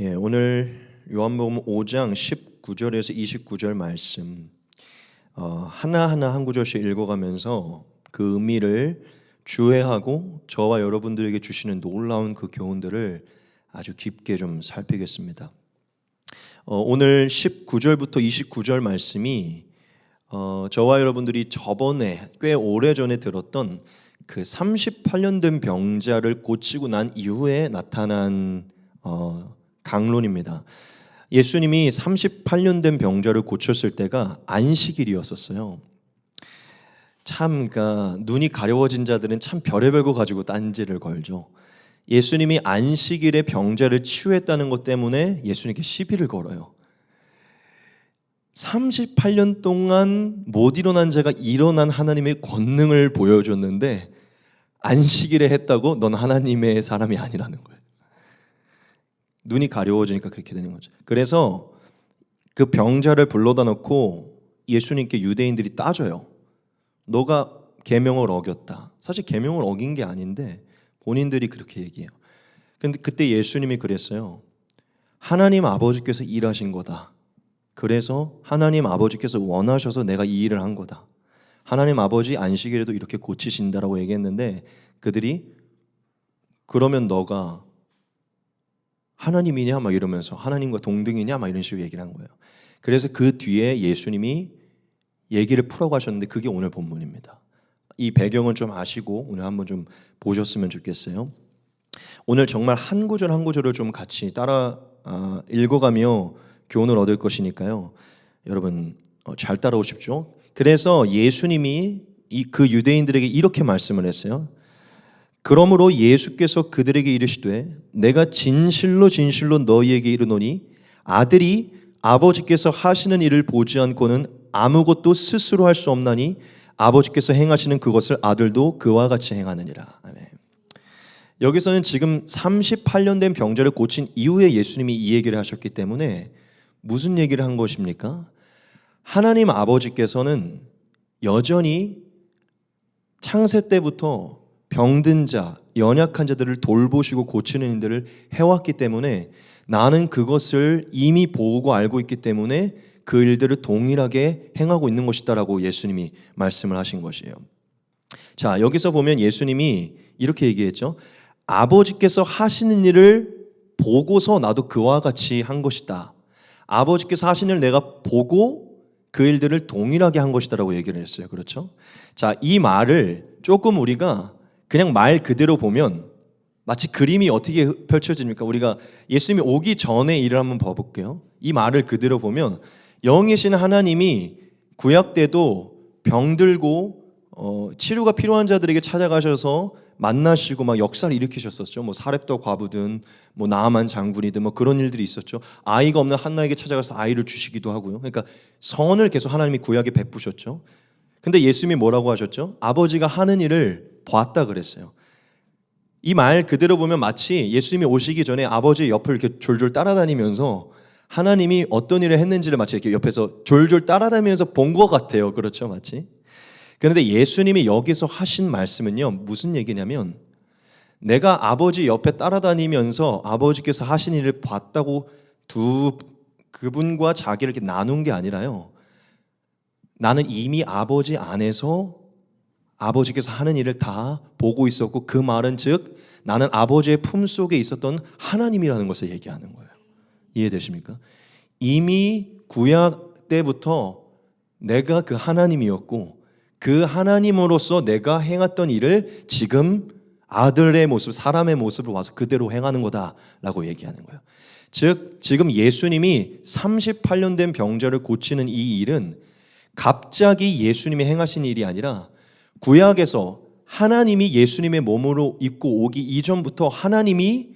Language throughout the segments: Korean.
오늘 요한복음 5장 19절에서 29절 말씀 하나하나 한 구절씩 읽어가면서 그 의미를 주해하고 저와 여러분들에게 주시는 놀라운 그 교훈들을 아주 깊게 좀 살피겠습니다. 오늘 19절부터 29절 말씀이 저와 여러분들이 저번에 꽤 오래전에 들었던 그 38년 된 병자를 고치고 난 이후에 나타난 강론입니다. 예수님이 38년 된 병자를 고쳤을 때가 안식일이었었어요. 참 눈이 가려워진 자들은 참 별의별 거 가지고 딴지를 걸죠. 예수님이 안식일에 병자를 치유했다는 것 때문에 예수님께 시비를 걸어요. 38년 동안 못 일어난 자가 일어난 하나님의 권능을 보여줬는데 안식일에 했다고 넌 하나님의 사람이 아니라는 거예요. 눈이 가려워지니까 그렇게 되는 거죠. 그래서 그 병자를 불러다 놓고 예수님께 유대인들이 따져요. 너가 계명을 어겼다. 사실 계명을 어긴 게 아닌데 본인들이 그렇게 얘기해요. 근데 그때 예수님이 그랬어요. 하나님 아버지께서 일하신 거다. 그래서 하나님 아버지께서 원하셔서 내가 이 일을 한 거다. 하나님 아버지 안식일에도 이렇게 고치신다라고 얘기했는데 그들이 그러면 너가 하나님이냐 막 이러면서 하나님과 동등이냐 막 이런 식으로 얘기를 한 거예요. 그래서 그 뒤에 예수님이 얘기를 풀어가셨는데 그게 오늘 본문입니다. 이 배경은 좀 아시고 오늘 한번 좀 보셨으면 좋겠어요. 오늘 정말 한 구절 한 구절을 좀 같이 따라 읽어가며 교훈을 얻을 것이니까요. 여러분 잘 따라오십시오. 그래서 예수님이 그 유대인들에게 이렇게 말씀을 했어요. 그러므로 예수께서 그들에게 이르시되 내가 진실로 진실로 너희에게 이르노니 아들이 아버지께서 하시는 일을 보지 않고는 아무것도 스스로 할 수 없나니 아버지께서 행하시는 그것을 아들도 그와 같이 행하느니라. 아멘. 여기서는 지금 38년 된 병자를 고친 이후에 예수님이 이 얘기를 하셨기 때문에 무슨 얘기를 한 것입니까? 하나님 아버지께서는 여전히 창세 때부터 병든 자, 연약한 자들을 돌보시고 고치는 일들을 해왔기 때문에 나는 그것을 이미 보고 알고 있기 때문에 그 일들을 동일하게 행하고 있는 것이다라고 예수님이 말씀을 하신 것이에요. 자, 여기서 보면 예수님이 이렇게 얘기했죠. 아버지께서 하시는 일을 보고서 나도 그와 같이 한 것이다. 아버지께서 하시는 일을 내가 보고 그 일들을 동일하게 한 것이다라고 얘기를 했어요. 그렇죠? 자, 이 말을 조금 우리가 그냥 말 그대로 보면 마치 그림이 어떻게 펼쳐집니까? 우리가 예수님이 오기 전에 일을 한번 봐볼게요. 이 말을 그대로 보면 영이신 하나님이 구약 때도 병들고 치료가 필요한 자들에게 찾아가셔서 만나시고 막 역사를 일으키셨었죠. 뭐 사렙다 과부든 뭐 나아만 장군이든 뭐 그런 일들이 있었죠. 아이가 없는 한나에게 찾아가서 아이를 주시기도 하고요. 그러니까 선을 계속 하나님이 구약에 베푸셨죠. 근데 예수님이 뭐라고 하셨죠? 아버지가 하는 일을 봤다 그랬어요. 이 말 그대로 보면 마치 예수님이 오시기 전에 아버지의 옆을 이렇게 졸졸 따라다니면서 하나님이 어떤 일을 했는지를 마치 이렇게 옆에서 졸졸 따라다니면서 본 것 같아요. 그렇죠, 마치. 그런데 예수님이 여기서 하신 말씀은요, 무슨 얘기냐면 내가 아버지 옆에 따라다니면서 아버지께서 하신 일을 봤다고 그분과 자기를 이렇게 나눈 게 아니라요. 나는 이미 아버지 안에서 아버지께서 하는 일을 다 보고 있었고 그 말은 즉 나는 아버지의 품속에 있었던 하나님이라는 것을 얘기하는 거예요. 이해되십니까? 이미 구약 때부터 내가 그 하나님이었고 그 하나님으로서 내가 행했던 일을 지금 아들의 모습, 사람의 모습으로 와서 그대로 행하는 거다라고 얘기하는 거예요. 즉 지금 예수님이 38년 된 병자를 고치는 이 일은 갑자기 예수님이 행하신 일이 아니라 구약에서 하나님이 예수님의 몸으로 입고 오기 이전부터 하나님이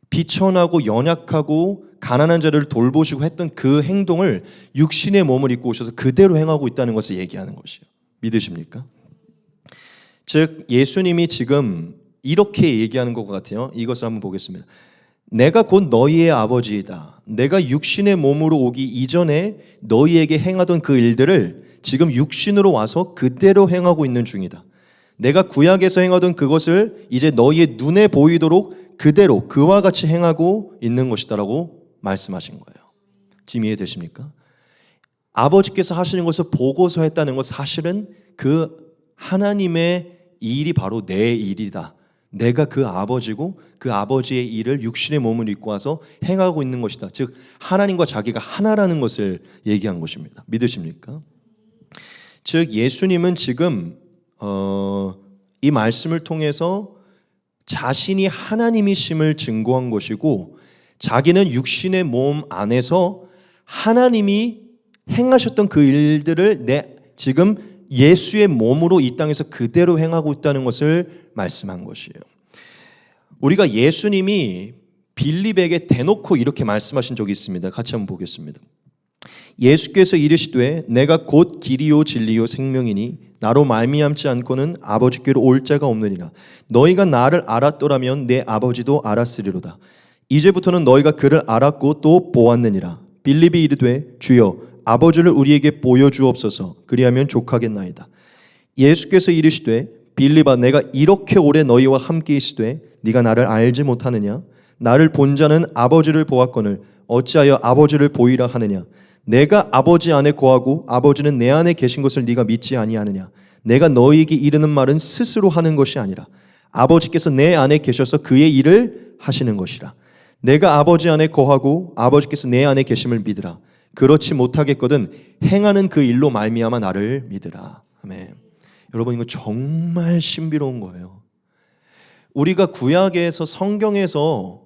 비천하고 연약하고 가난한 자를 돌보시고 했던 그 행동을 육신의 몸을 입고 오셔서 그대로 행하고 있다는 것을 얘기하는 것이에요. 믿으십니까? 즉 예수님이 지금 이렇게 얘기하는 것 같아요. 이것을 한번 보겠습니다. 내가 곧 너희의 아버지이다. 내가 육신의 몸으로 오기 이전에 너희에게 행하던 그 일들을 지금 육신으로 와서 그대로 행하고 있는 중이다. 내가 구약에서 행하던 그것을 이제 너희의 눈에 보이도록 그대로 그와 같이 행하고 있는 것이다라고 말씀하신 거예요. 지금 이해되십니까? 아버지께서 하시는 것을 보고서 했다는 것, 사실은 그 하나님의 일이 바로 내 일이다. 내가 그 아버지고 그 아버지의 일을 육신의 몸을 입고 와서 행하고 있는 것이다. 즉 하나님과 자기가 하나라는 것을 얘기한 것입니다. 믿으십니까? 즉 예수님은 지금 이 말씀을 통해서 자신이 하나님이심을 증거한 것이고, 자기는 육신의 몸 안에서 하나님이 행하셨던 그 일들을 지금 예수의 몸으로 이 땅에서 그대로 행하고 있다는 것을 말씀한 것이에요. 우리가 예수님이 빌립에게 대놓고 이렇게 말씀하신 적이 있습니다. 같이 한번 보겠습니다. 예수께서 이르시되 내가 곧 길이요 진리요 생명이니 나로 말미암지 않고는 아버지께로 올 자가 없느니라. 너희가 나를 알았더라면 내 아버지도 알았으리로다. 이제부터는 너희가 그를 알았고 또 보았느니라. 빌립이 이르되 주여 아버지를 우리에게 보여주옵소서. 그리하면 족하겠나이다. 예수께서 이르시되 빌립아 내가 이렇게 오래 너희와 함께 있으되 네가 나를 알지 못하느냐? 나를 본 자는 아버지를 보았거늘 어찌하여 아버지를 보이라 하느냐? 내가 아버지 안에 거하고 아버지는 내 안에 계신 것을 네가 믿지 아니하느냐? 내가 너희에게 이르는 말은 스스로 하는 것이 아니라 아버지께서 내 안에 계셔서 그의 일을 하시는 것이라. 내가 아버지 안에 거하고 아버지께서 내 안에 계심을 믿으라. 그렇지 못하겠거든 행하는 그 일로 말미암아 나를 믿으라. 아멘. 여러분 이거 정말 신비로운 거예요. 우리가 구약에서 성경에서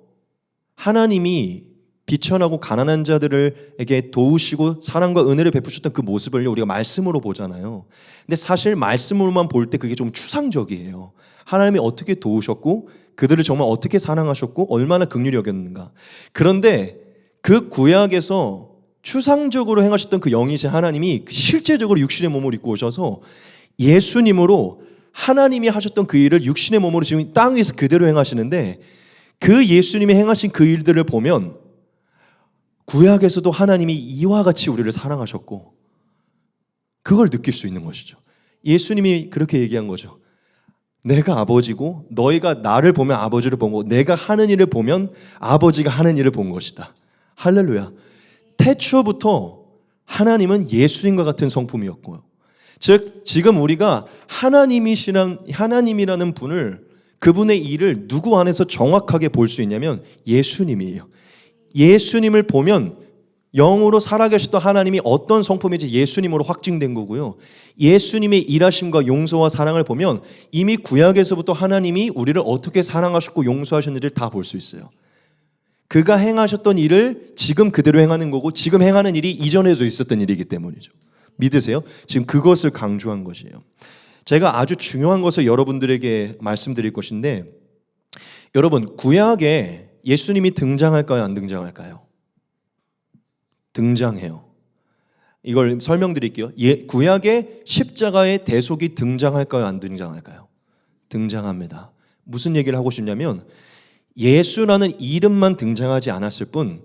하나님이 비천하고 가난한 자들에게 도우시고 사랑과 은혜를 베푸셨던 그 모습을 우리가 말씀으로 보잖아요. 근데 사실 말씀으로만 볼 때 그게 좀 추상적이에요. 하나님이 어떻게 도우셨고 그들을 정말 어떻게 사랑하셨고 얼마나 긍휼히 여겼는가. 그런데 그 구약에서 추상적으로 행하셨던 그 영이신 하나님이 실제적으로 육신의 몸을 입고 오셔서 예수님으로 하나님이 하셨던 그 일을 육신의 몸으로 지금 땅 위에서 그대로 행하시는데, 그 예수님이 행하신 그 일들을 보면 구약에서도 하나님이 이와 같이 우리를 사랑하셨고 그걸 느낄 수 있는 것이죠. 예수님이 그렇게 얘기한 거죠. 내가 아버지고 너희가 나를 보면 아버지를 본 거고 내가 하는 일을 보면 아버지가 하는 일을 본 것이다. 할렐루야. 태초부터 하나님은 예수님과 같은 성품이었고요. 즉 지금 우리가 하나님이라는 분을, 그분의 일을 누구 안에서 정확하게 볼 수 있냐면 예수님이에요. 예수님을 보면 영으로 살아계셨던 하나님이 어떤 성품인지 예수님으로 확증된 거고요. 예수님의 일하심과 용서와 사랑을 보면 이미 구약에서부터 하나님이 우리를 어떻게 사랑하셨고 용서하셨는지를 다 볼 수 있어요. 그가 행하셨던 일을 지금 그대로 행하는 거고 지금 행하는 일이 이전에도 있었던 일이기 때문이죠. 믿으세요? 지금 그것을 강조한 것이에요. 제가 아주 중요한 것을 여러분들에게 말씀드릴 것인데, 여러분 구약에 예수님이 등장할까요? 안 등장할까요? 등장해요. 이걸 설명드릴게요. 구약에 십자가의 대속이 등장할까요? 안 등장할까요? 등장합니다. 무슨 얘기를 하고 싶냐면 예수라는 이름만 등장하지 않았을 뿐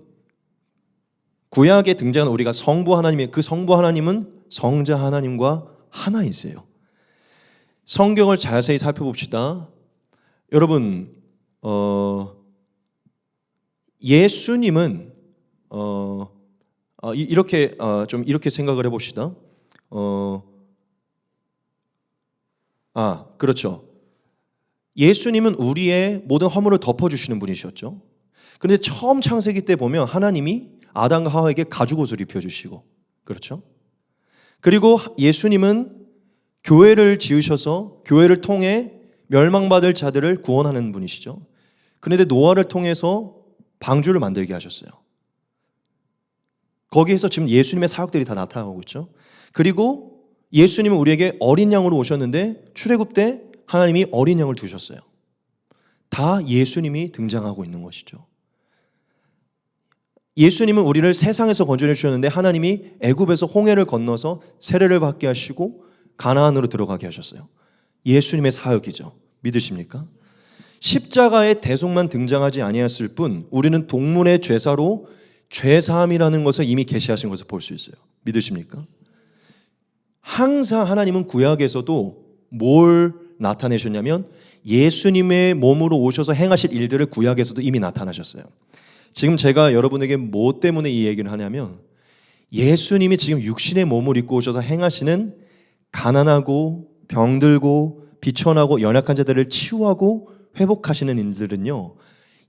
구약에 등장한 우리가 성부 하나님의 그 성부 하나님은 성자 하나님과 하나이세요. 성경을 자세히 살펴봅시다. 여러분 예수님은 이렇게 좀 이렇게 생각을 해봅시다. 그렇죠. 예수님은 우리의 모든 허물을 덮어주시는 분이셨죠. 그런데 처음 창세기 때 보면 하나님이 아담과 하와에게 가죽옷을 입혀주시고, 그렇죠. 그리고 예수님은 교회를 지으셔서 교회를 통해 멸망받을 자들을 구원하는 분이시죠. 그런데 노아를 통해서 방주를 만들게 하셨어요. 거기에서 지금 예수님의 사역들이 다 나타나고 있죠. 그리고 예수님은 우리에게 어린 양으로 오셨는데 출애굽 때 하나님이 어린 양을 두셨어요. 다 예수님이 등장하고 있는 것이죠. 예수님은 우리를 세상에서 건져내 주셨는데 하나님이 애굽에서 홍해를 건너서 세례를 받게 하시고 가나안으로 들어가게 하셨어요. 예수님의 사역이죠. 믿으십니까? 십자가의 대속만 등장하지 아니했을 뿐 우리는 동문의 죄사로 죄사함이라는 것을 이미 계시하신 것을 볼 수 있어요. 믿으십니까? 항상 하나님은 구약에서도 뭘 나타내셨냐면 예수님의 몸으로 오셔서 행하실 일들을 구약에서도 이미 나타나셨어요. 지금 제가 여러분에게 뭐 때문에 이 얘기를 하냐면 예수님이 지금 육신의 몸을 입고 오셔서 행하시는 가난하고 병들고 비천하고 연약한 자들을 치유하고 회복하시는 일들은요,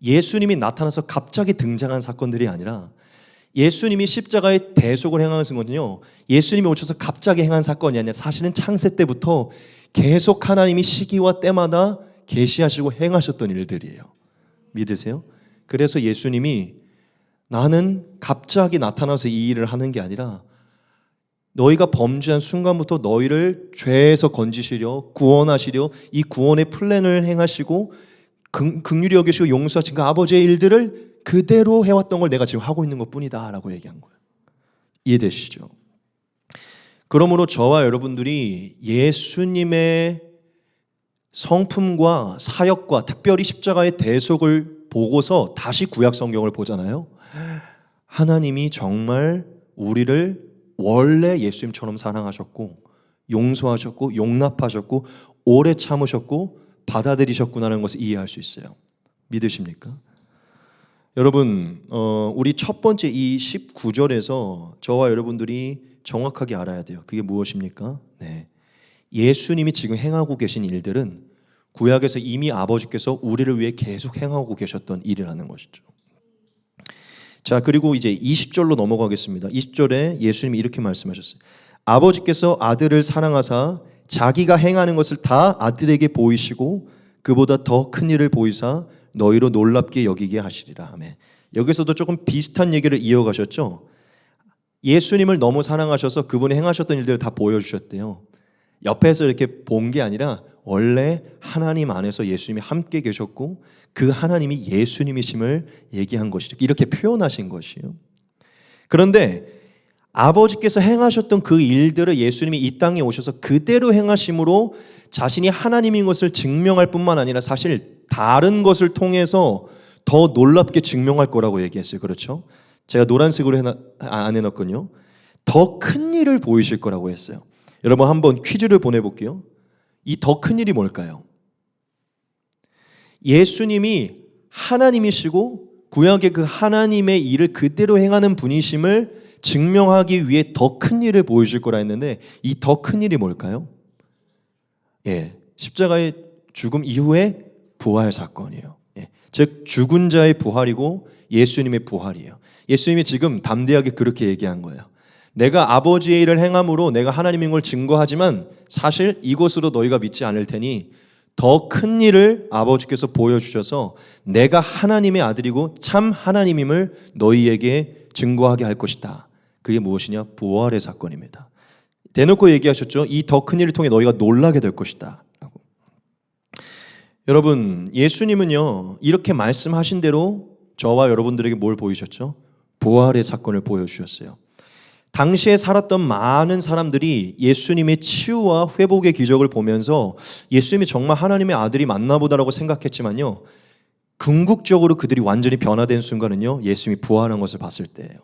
예수님이 나타나서 갑자기 등장한 사건들이 아니라 예수님이 십자가의 대속을 행하는 것은요, 예수님이 오셔서 갑자기 행한 사건이 아니라 사실은 창세 때부터 계속 하나님이 시기와 때마다 계시하시고 행하셨던 일들이에요. 믿으세요? 그래서 예수님이 나는 갑자기 나타나서 이 일을 하는 게 아니라 너희가 범죄한 순간부터 너희를 죄에서 건지시려 구원하시려 이 구원의 플랜을 행하시고 긍휼히 여기시고 용서하신 그 아버지의 일들을 그대로 해왔던 걸 내가 지금 하고 있는 것뿐이다 라고 얘기한 거예요. 이해되시죠? 그러므로 저와 여러분들이 예수님의 성품과 사역과 특별히 십자가의 대속을 보고서 다시 구약 성경을 보잖아요. 하나님이 정말 우리를 원래 예수님처럼 사랑하셨고 용서하셨고 용납하셨고 오래 참으셨고 받아들이셨구나라는 것을 이해할 수 있어요. 믿으십니까? 여러분, 우리 첫 번째 이 19절에서 저와 여러분들이 정확하게 알아야 돼요. 그게 무엇입니까? 네. 예수님이 지금 행하고 계신 일들은 구약에서 이미 아버지께서 우리를 위해 계속 행하고 계셨던 일이라는 것이죠. 자, 그리고 이제 20절로 넘어가겠습니다. 20절에 예수님이 이렇게 말씀하셨어요. 아버지께서 아들을 사랑하사 자기가 행하는 것을 다 아들에게 보이시고 그보다 더 큰 일을 보이사 너희로 놀랍게 여기게 하시리라. 아멘. 여기서도 조금 비슷한 얘기를 이어가셨죠. 예수님을 너무 사랑하셔서 그분이 행하셨던 일들을 다 보여주셨대요. 옆에서 이렇게 본 게 아니라 원래 하나님 안에서 예수님이 함께 계셨고 그 하나님이 예수님이심을 얘기한 것이죠. 이렇게 표현하신 것이에요. 그런데 아버지께서 행하셨던 그 일들을 예수님이 이 땅에 오셔서 그대로 행하심으로 자신이 하나님인 것을 증명할 뿐만 아니라 사실 다른 것을 통해서 더 놀랍게 증명할 거라고 얘기했어요. 그렇죠? 제가 노란색으로 안 해놨군요. 더 큰 일을 보이실 거라고 했어요. 여러분 한번 퀴즈를 보내볼게요. 이 더 큰 일이 뭘까요? 예수님이 하나님이시고 구약의 그 하나님의 일을 그대로 행하는 분이심을 증명하기 위해 더 큰 일을 보이실 거라 했는데 이 더 큰 일이 뭘까요? 예, 십자가의 죽음 이후에 부활 사건이에요. 예, 즉 죽은 자의 부활이고 예수님의 부활이에요. 예수님이 지금 담대하게 그렇게 얘기한 거예요. 내가 아버지의 일을 행함으로 내가 하나님인 걸 증거하지만 사실 이것으로 너희가 믿지 않을 테니 더 큰 일을 아버지께서 보여주셔서 내가 하나님의 아들이고 참 하나님임을 너희에게 증거하게 할 것이다. 그게 무엇이냐? 부활의 사건입니다. 대놓고 얘기하셨죠. 이 더 큰 일을 통해 너희가 놀라게 될 것이다 라고. 여러분, 예수님은요 이렇게 말씀하신 대로 저와 여러분들에게 뭘 보이셨죠? 부활의 사건을 보여주셨어요. 당시에 살았던 많은 사람들이 예수님의 치유와 회복의 기적을 보면서 예수님이 정말 하나님의 아들이 맞나 보다라고 생각했지만요, 궁극적으로 그들이 완전히 변화된 순간은요 예수님이 부활한 것을 봤을 때예요.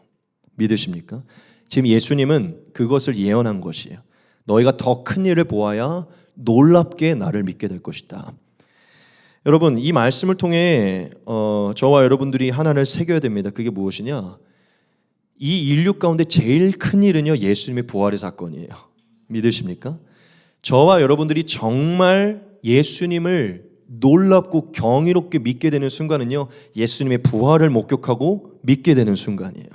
믿으십니까? 지금 예수님은 그것을 예언한 것이에요. 너희가 더 큰 일을 보아야 놀랍게 나를 믿게 될 것이다. 여러분, 이 말씀을 통해 저와 여러분들이 하나를 새겨야 됩니다. 그게 무엇이냐? 이 인류 가운데 제일 큰 일은요 예수님의 부활의 사건이에요. 믿으십니까? 저와 여러분들이 정말 예수님을 놀랍고 경이롭게 믿게 되는 순간은요 예수님의 부활을 목격하고 믿게 되는 순간이에요.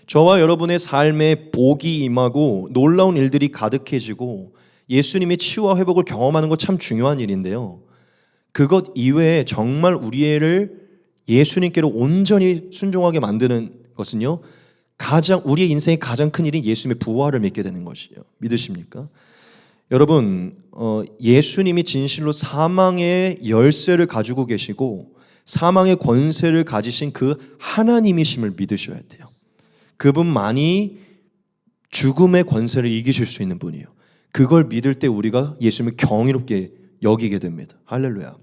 저와 여러분의 삶에 복이 임하고 놀라운 일들이 가득해지고 예수님의 치유와 회복을 경험하는 것 참 중요한 일인데요, 그것 이외에 정말 우리를 예수님께로 온전히 순종하게 만드는 것은요 우리의 인생의 가장 큰 일이 예수님의 부활을 믿게 되는 것이에요. 믿으십니까? 여러분, 예수님이 진실로 사망의 열쇠를 가지고 계시고 사망의 권세를 가지신 그 하나님이심을 믿으셔야 돼요. 그분만이 죽음의 권세를 이기실 수 있는 분이에요. 그걸 믿을 때 우리가 예수님을 경이롭게 여기게 됩니다. 할렐루야.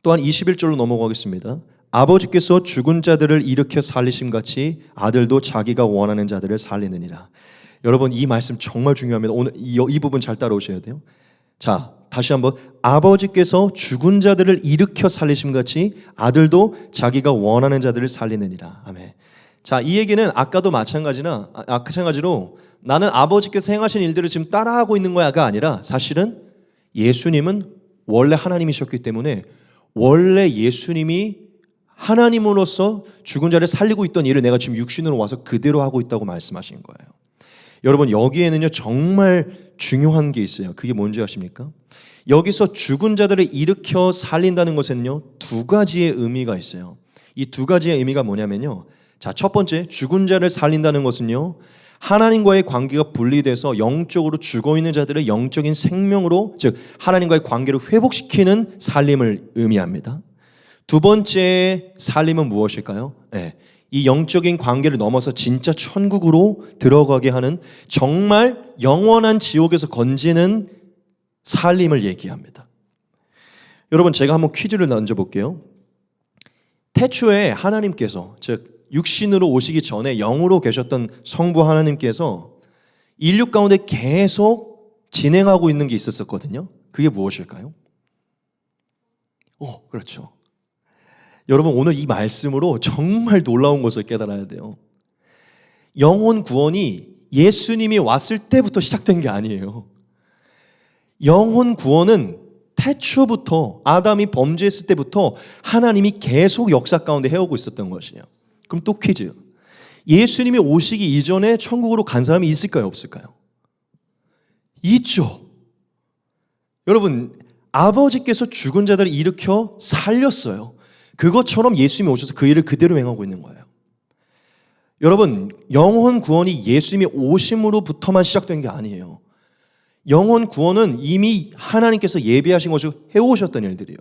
또한 21절로 넘어가겠습니다. 아버지께서 죽은 자들을 일으켜 살리심같이 아들도 자기가 원하는 자들을 살리느니라. 여러분, 이 말씀 정말 중요합니다. 오늘 이 부분 잘 따라오셔야 돼요. 자, 다시 한번 아버지께서 죽은 자들을 일으켜 살리심 같이 아들도 자기가 원하는 자들을 살리느니라. 아멘. 자, 이 얘기는 아까도 마찬가지로 나는 아버지께서 행하신 일들을 지금 따라하고 있는 거야가 아니라 사실은 예수님은 원래 하나님이셨기 때문에 원래 예수님이 하나님으로서 죽은 자를 살리고 있던 일을 내가 지금 육신으로 와서 그대로 하고 있다고 말씀하신 거예요. 여러분, 여기에는요 정말 중요한 게 있어요. 그게 뭔지 아십니까? 여기서 죽은 자들을 일으켜 살린다는 것에는요 두 가지의 의미가 있어요. 이 두 가지의 의미가 뭐냐면요, 자, 첫 번째, 죽은 자를 살린다는 것은요 하나님과의 관계가 분리돼서 영적으로 죽어있는 자들의 영적인 생명으로, 즉 하나님과의 관계를 회복시키는 살림을 의미합니다. 두 번째 살림은 무엇일까요? 이 영적인 관계를 넘어서 진짜 천국으로 들어가게 하는, 정말 영원한 지옥에서 건지는 살림을 얘기합니다. 여러분, 제가 한번 퀴즈를 던져볼게요. 태초에 하나님께서, 즉 육신으로 오시기 전에 영으로 계셨던 성부 하나님께서 인류 가운데 계속 진행하고 있는 게 있었거든요. 그게 무엇일까요? 그렇죠. 여러분, 오늘 이 말씀으로 정말 놀라운 것을 깨달아야 돼요. 영혼 구원이 예수님이 왔을 때부터 시작된 게 아니에요. 영혼 구원은 태초부터, 아담이 범죄했을 때부터 하나님이 계속 역사 가운데 해오고 있었던 것이에요. 그럼 또 퀴즈. 예수님이 오시기 이전에 천국으로 간 사람이 있을까요, 없을까요? 있죠. 여러분, 아버지께서 죽은 자들을 일으켜 살렸어요. 그것처럼 예수님이 오셔서 그 일을 그대로 행하고 있는 거예요. 여러분, 영혼 구원이 예수님이 오심으로부터만 시작된 게 아니에요. 영혼 구원은 이미 하나님께서 예비하신 것을 해오셨던 일들이에요.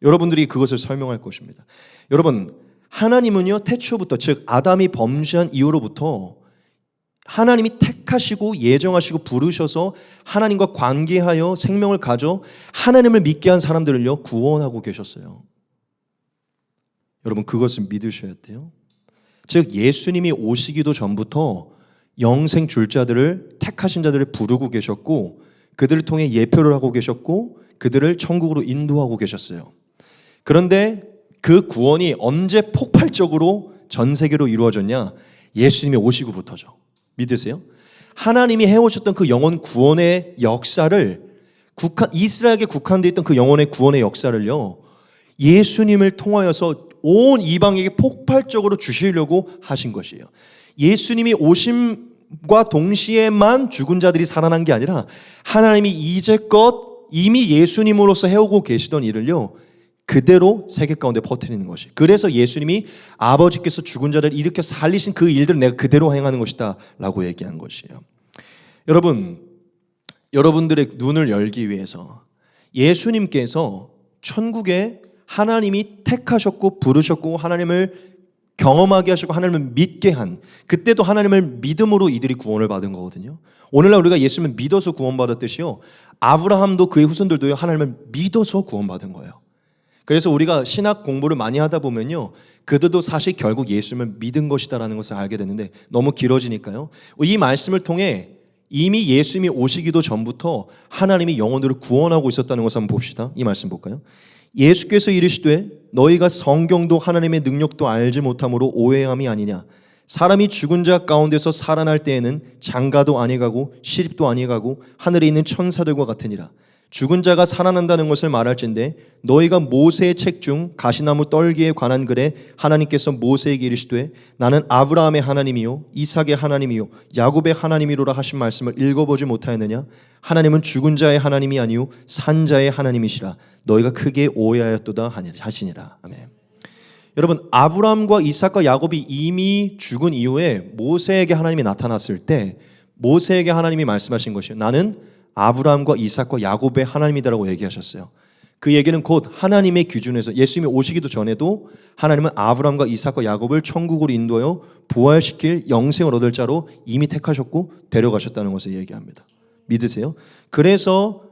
여러분들이 그것을 설명할 것입니다. 여러분, 하나님은요 태초부터, 즉 아담이 범죄한 이후로부터 하나님이 택하시고 예정하시고 부르셔서 하나님과 관계하여 생명을 가져 하나님을 믿게 한 사람들을요 구원하고 계셨어요. 여러분, 그것을 믿으셔야 돼요. 즉 예수님이 오시기도 전부터 영생 줄 자들을, 택하신 자들을 부르고 계셨고, 그들을 통해 예표를 하고 계셨고, 그들을 천국으로 인도하고 계셨어요. 그런데 그 구원이 언제 폭발적으로 전 세계로 이루어졌냐? 예수님이 오시고부터죠. 믿으세요? 하나님이 해오셨던 그 영혼 구원의 역사를, 이스라엘에 국한되어 있던 그 영혼의 구원의 역사를요 예수님을 통하여서 온 이방에게 폭발적으로 주시려고 하신 것이에요. 예수님이 오심과 동시에만 죽은 자들이 살아난 게 아니라 하나님이 이제껏 이미 예수님으로서 해오고 계시던 일을요 그대로 세계 가운데 퍼뜨리는 것이. 그래서 예수님이 아버지께서 죽은 자를 일으켜 살리신 그 일들을 내가 그대로 행하는 것이다 라고 얘기한 것이에요. 여러분, 여러분들의 눈을 열기 위해서 예수님께서 천국에 하나님이 택하셨고 부르셨고 하나님을 경험하게 하시고 하나님을 믿게 한, 그때도 하나님을 믿음으로 이들이 구원을 받은 거거든요. 오늘날 우리가 예수님을 믿어서 구원받았듯이요 아브라함도 그의 후손들도요 하나님을 믿어서 구원받은 거예요. 그래서 우리가 신학 공부를 많이 하다 보면요 그들도 사실 결국 예수님을 믿은 것이다라는 것을 알게 되는데 너무 길어지니까요 이 말씀을 통해 이미 예수님이 오시기도 전부터 하나님이 영혼들을 구원하고 있었다는 것을 한번 봅시다. 이 말씀 볼까요? 예수께서 이르시되 너희가 성경도 하나님의 능력도 알지 못함으로 오해함이 아니냐. 사람이 죽은 자 가운데서 살아날 때에는 장가도 아니가고 시집도 아니가고 하늘에 있는 천사들과 같으니라. 죽은 자가 살아난다는 것을 말할진대 너희가 모세의 책 중 가시나무 떨기에 관한 글에 하나님께서 모세에게 이르시되 나는 아브라함의 하나님이요 이삭의 하나님이요 야곱의 하나님이로라 하신 말씀을 읽어보지 못하였느냐. 하나님은 죽은 자의 하나님이 아니요 산 자의 하나님이시라. 너희가 크게 오해하였도다 하시니라. 아멘. 여러분, 아브라함과 이삭과 야곱이 이미 죽은 이후에 모세에게 하나님이 나타났을 때 모세에게 하나님이 말씀하신 것이요 나는 아브라함과 이삭과 야곱의 하나님이다라고 얘기하셨어요. 그 얘기는 곧 하나님의 기준에서 예수님이 오시기도 전에도 하나님은 아브라함과 이삭과 야곱을 천국으로 인도하여 부활시킬 영생을 얻을 자로 이미 택하셨고 데려가셨다는 것을 얘기합니다. 믿으세요? 그래서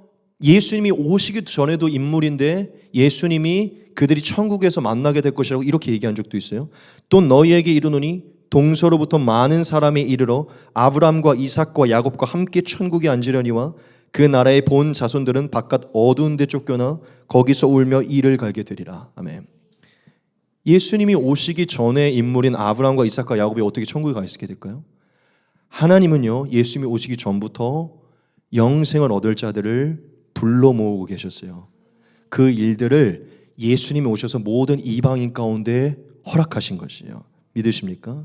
예수님이 오시기도 전에도 인물인데 예수님이 그들이 천국에서 만나게 될 것이라고 이렇게 얘기한 적도 있어요. 또 너희에게 이르노니 동서로부터 많은 사람이 이르러 아브라함과 이삭과 야곱과 함께 천국에 앉으려니와 그 나라의 본 자손들은 바깥 어두운 데 쫓겨나 거기서 울며 이를 갈게 되리라. 아멘. 예수님이 오시기 전에 인물인 아브라함과 이삭과 야곱이 어떻게 천국에 가 있게 될까요? 하나님은요, 예수님이 오시기 전부터 영생을 얻을 자들을 불러 모으고 계셨어요. 그 일들을 예수님이 오셔서 모든 이방인 가운데 허락하신 것이에요. 믿으십니까?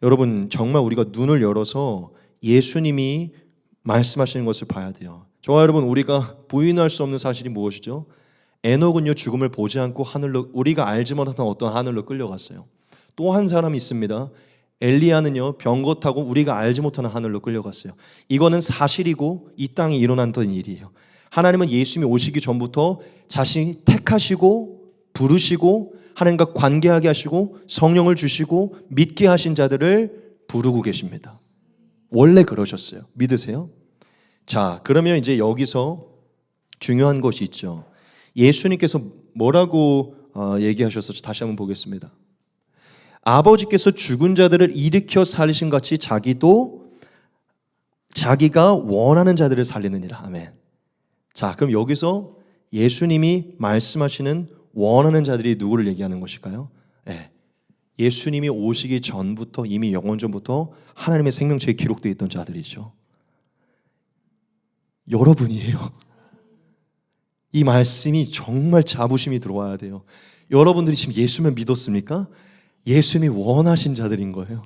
여러분, 정말 우리가 눈을 열어서 예수님이 말씀하시는 것을 봐야 돼요. 저와 여러분, 우리가 부인할 수 없는 사실이 무엇이죠? 에녹은요, 죽음을 보지 않고 하늘로, 우리가 알지 못하는 어떤 하늘로 끌려갔어요. 또 한 사람이 있습니다. 엘리야는요, 병거 타고 우리가 알지 못하는 하늘로 끌려갔어요. 이거는 사실이고 이 땅에 일어났던 일이에요. 하나님은 예수님이 오시기 전부터 자신이 택하시고 부르시고 하나님과 관계하게 하시고 성령을 주시고 믿게 하신 자들을 부르고 계십니다. 원래 그러셨어요. 믿으세요? 자, 그러면 이제 여기서 중요한 것이 있죠. 예수님께서 뭐라고 얘기하셨을지 다시 한번 보겠습니다. 아버지께서 죽은 자들을 일으켜 살리신 같이 자기도 자기가 원하는 자들을 살리느니라. 아멘. 자, 그럼 여기서 예수님이 말씀하시는 원하는 자들이 누구를 얘기하는 것일까요? 네. 예수님이 오시기 전부터 이미 영원 전부터 하나님의 생명체에 기록되어 있던 자들이죠. 여러분이에요. 이 말씀이 정말 자부심이 들어와야 돼요. 여러분들이 지금 예수님을 믿었습니까? 예수님이 원하신 자들인 거예요.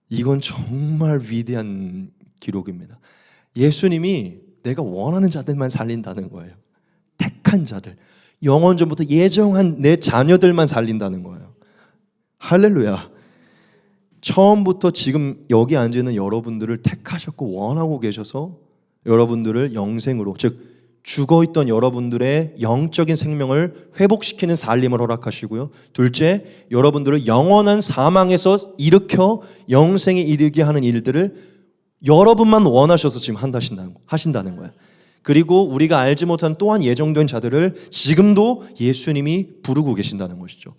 이건 정말 위대한 기록입니다. 예수님이 내가 원하는 자들만 살린다는 거예요. 택한 자들, 영원 전부터 예정한 내 자녀들만 살린다는 거예요. 할렐루야. 처음부터 지금 여기 앉아있는 여러분들을 택하셨고 원하고 계셔서 여러분들을 영생으로, 즉 죽어있던 여러분들의 영적인 생명을 회복시키는 살림을 허락하시고요. 둘째, 여러분들을 영원한 사망에서 일으켜 영생에 이르게 하는 일들을 여러분만 원하셔서 지금 하신다는 거예요. 그리고 우리가 알지 못한 또한 예정된 자들을 지금도 예수님이 부르고 계신다는 것이죠.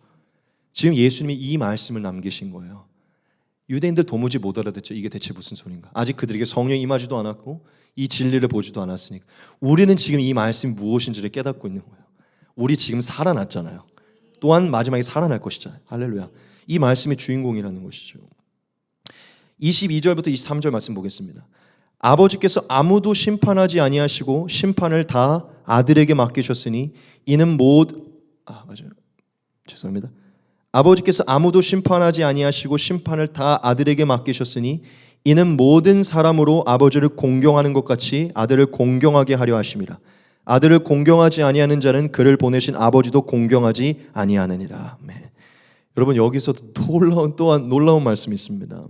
지금 예수님이 이 말씀을 남기신 거예요. 유대인들 도무지 못 알아듣죠. 이게 대체 무슨 소린가? 아직 그들에게 성령이 임하지도 않았고 이 진리를 보지도 않았으니까. 우리는 지금 이 말씀이 무엇인지를 깨닫고 있는 거예요. 우리 지금 살아났잖아요. 또한 마지막에 살아날 것이잖아요. 할렐루야. 이 말씀이 주인공이라는 것이죠. 22절부터 23절 말씀 보겠습니다. 아버지께서 아무도 심판하지 아니하시고 심판을 다 아들에게 맡기셨으니 이는 죄송합니다. 아버지께서 아무도 심판하지 아니하시고 심판을 다 아들에게 맡기셨으니 이는 모든 사람으로 아버지를 공경하는 것 같이 아들을 공경하게 하려 하심이라. 아들을 공경하지 아니하는 자는 그를 보내신 아버지도 공경하지 아니하느니라. 네. 여러분, 여기서 또한 놀라운 말씀이 있습니다.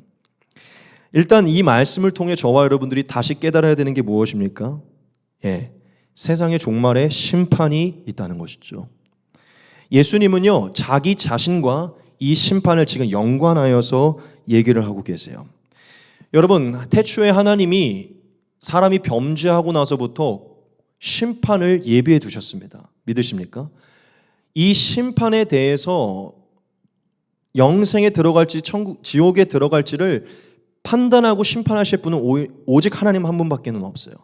일단 이 말씀을 통해 저와 여러분들이 다시 깨달아야 되는 게 무엇입니까? 세상의 종말에 심판이 있다는 것이죠. 예수님은요, 자기 자신과 이 심판을 지금 연관하여서 얘기를 하고 계세요. 여러분, 태초에 하나님이 사람이 범죄하고 나서부터 심판을 예비해 두셨습니다. 믿으십니까? 이 심판에 대해서 영생에 들어갈지 지옥에 들어갈지를 판단하고 심판하실 분은 오직 하나님 한 분밖에는 없어요.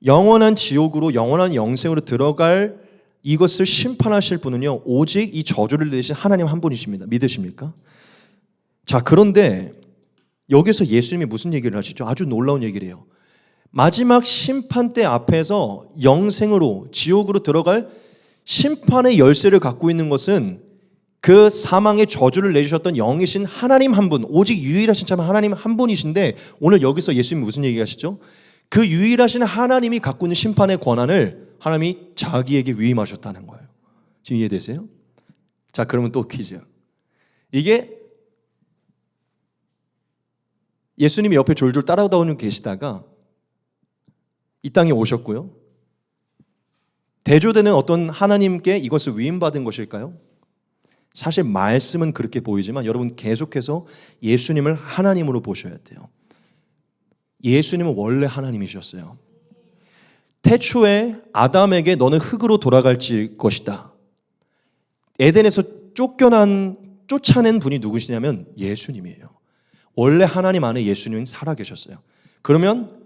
영원한 지옥으로 영원한 영생으로 들어갈 이것을 심판하실 분은요, 오직 이 저주를 내리신 하나님 한 분이십니다. 믿으십니까? 자, 그런데 여기서 예수님이 무슨 얘기를 하시죠? 아주 놀라운 얘기를 해요. 마지막 심판 때 앞에서 영생으로 지옥으로 들어갈 심판의 열쇠를 갖고 있는 것은 그 사망의 저주를 내주셨던 영이신 하나님 한 분, 오직 유일하신 참 하나님 한 분이신데, 오늘 여기서 예수님이 무슨 얘기하시죠? 그 유일하신 하나님이 갖고 있는 심판의 권한을 하나님이 자기에게 위임하셨다는 거예요. 지금 이해되세요? 자, 그러면 또 퀴즈. 이게 예수님이 옆에 졸졸 따라다니고 계시다가 이 땅에 오셨고요. 대조되는 어떤 하나님께 이것을 위임받은 것일까요? 사실 말씀은 그렇게 보이지만 여러분 계속해서 예수님을 하나님으로 보셔야 돼요. 예수님은 원래 하나님이셨어요. 태초에 아담에게 너는 흙으로 돌아갈 것이다. 에덴에서 쫓아낸 분이 누구시냐면 예수님이에요. 원래 하나님 안에 예수님은 살아계셨어요. 그러면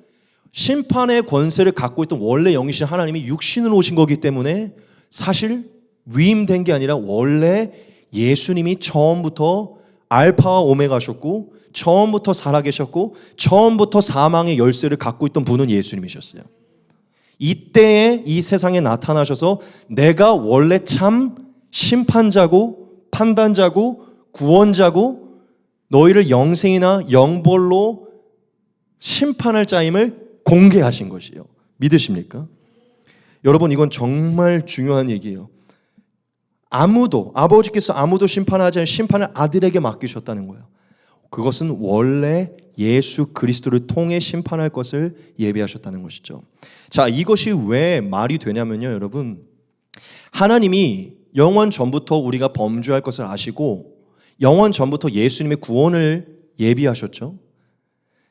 심판의 권세를 갖고 있던 원래 영이신 하나님이 육신으로 오신 거기 때문에 사실 위임된 게 아니라 원래 예수님이 처음부터 알파와 오메가셨고 처음부터 살아계셨고 처음부터 사망의 열쇠를 갖고 있던 분은 예수님이셨어요. 이때에 이 세상에 나타나셔서 내가 원래 참 심판자고 판단자고 구원자고 너희를 영생이나 영벌로 심판할 자임을 공개하신 것이에요. 믿으십니까? 여러분, 이건 정말 중요한 얘기예요. 아버지께서 아무도 심판하지 않은 심판을 아들에게 맡기셨다는 거예요. 그것은 원래 예수 그리스도를 통해 심판할 것을 예비하셨다는 것이죠. 자, 이것이 왜 말이 되냐면요, 여러분. 하나님이 영원 전부터 우리가 범죄할 것을 아시고 영원 전부터 예수님의 구원을 예비하셨죠.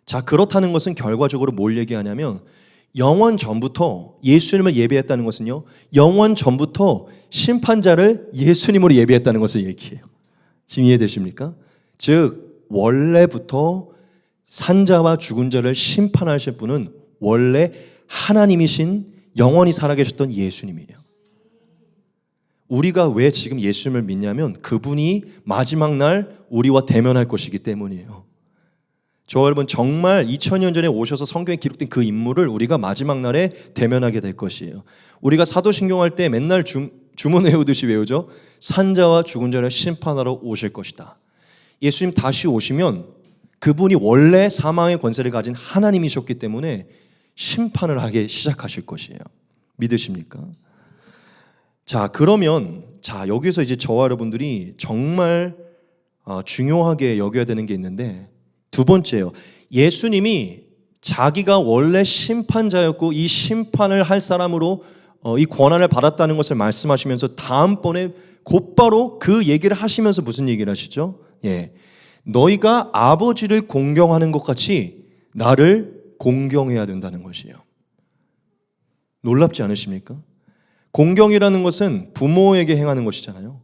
자, 그렇다는 것은 결과적으로 뭘 얘기하냐면 영원 전부터 예수님을 예비했다는 것은요, 영원 전부터 심판자를 예수님으로 예비했다는 것을 얘기해요. 지금 이해되십니까? 즉 원래부터 산자와 죽은 자를 심판하실 분은 원래 하나님이신 영원히 살아계셨던 예수님이에요. 우리가 왜 지금 예수님을 믿냐면 그분이 마지막 날 우리와 대면할 것이기 때문이에요. 저 여러분, 정말 2000년 전에 오셔서 성경에 기록된 그 인물을 우리가 마지막 날에 대면하게 될 것이에요. 우리가 사도신경 할 때 맨날 주문 외우듯이 외우죠. 산자와 죽은 자를 심판하러 오실 것이다. 예수님 다시 오시면 그분이 원래 사망의 권세를 가진 하나님이셨기 때문에 심판을 하기 시작하실 것이에요. 믿으십니까? 자, 그러면 여기서 이제 저와 여러분들이 정말 중요하게 여겨야 되는 게 있는데, 두 번째요. 예수님이 자기가 원래 심판자였고 이 심판을 할 사람으로 이 권한을 받았다는 것을 말씀하시면서 다음번에 곧바로 그 얘기를 하시면서 무슨 얘기를 하시죠? 너희가 아버지를 공경하는 것 같이 나를 공경해야 된다는 것이에요. 놀랍지 않으십니까? 공경이라는 것은 부모에게 행하는 것이잖아요.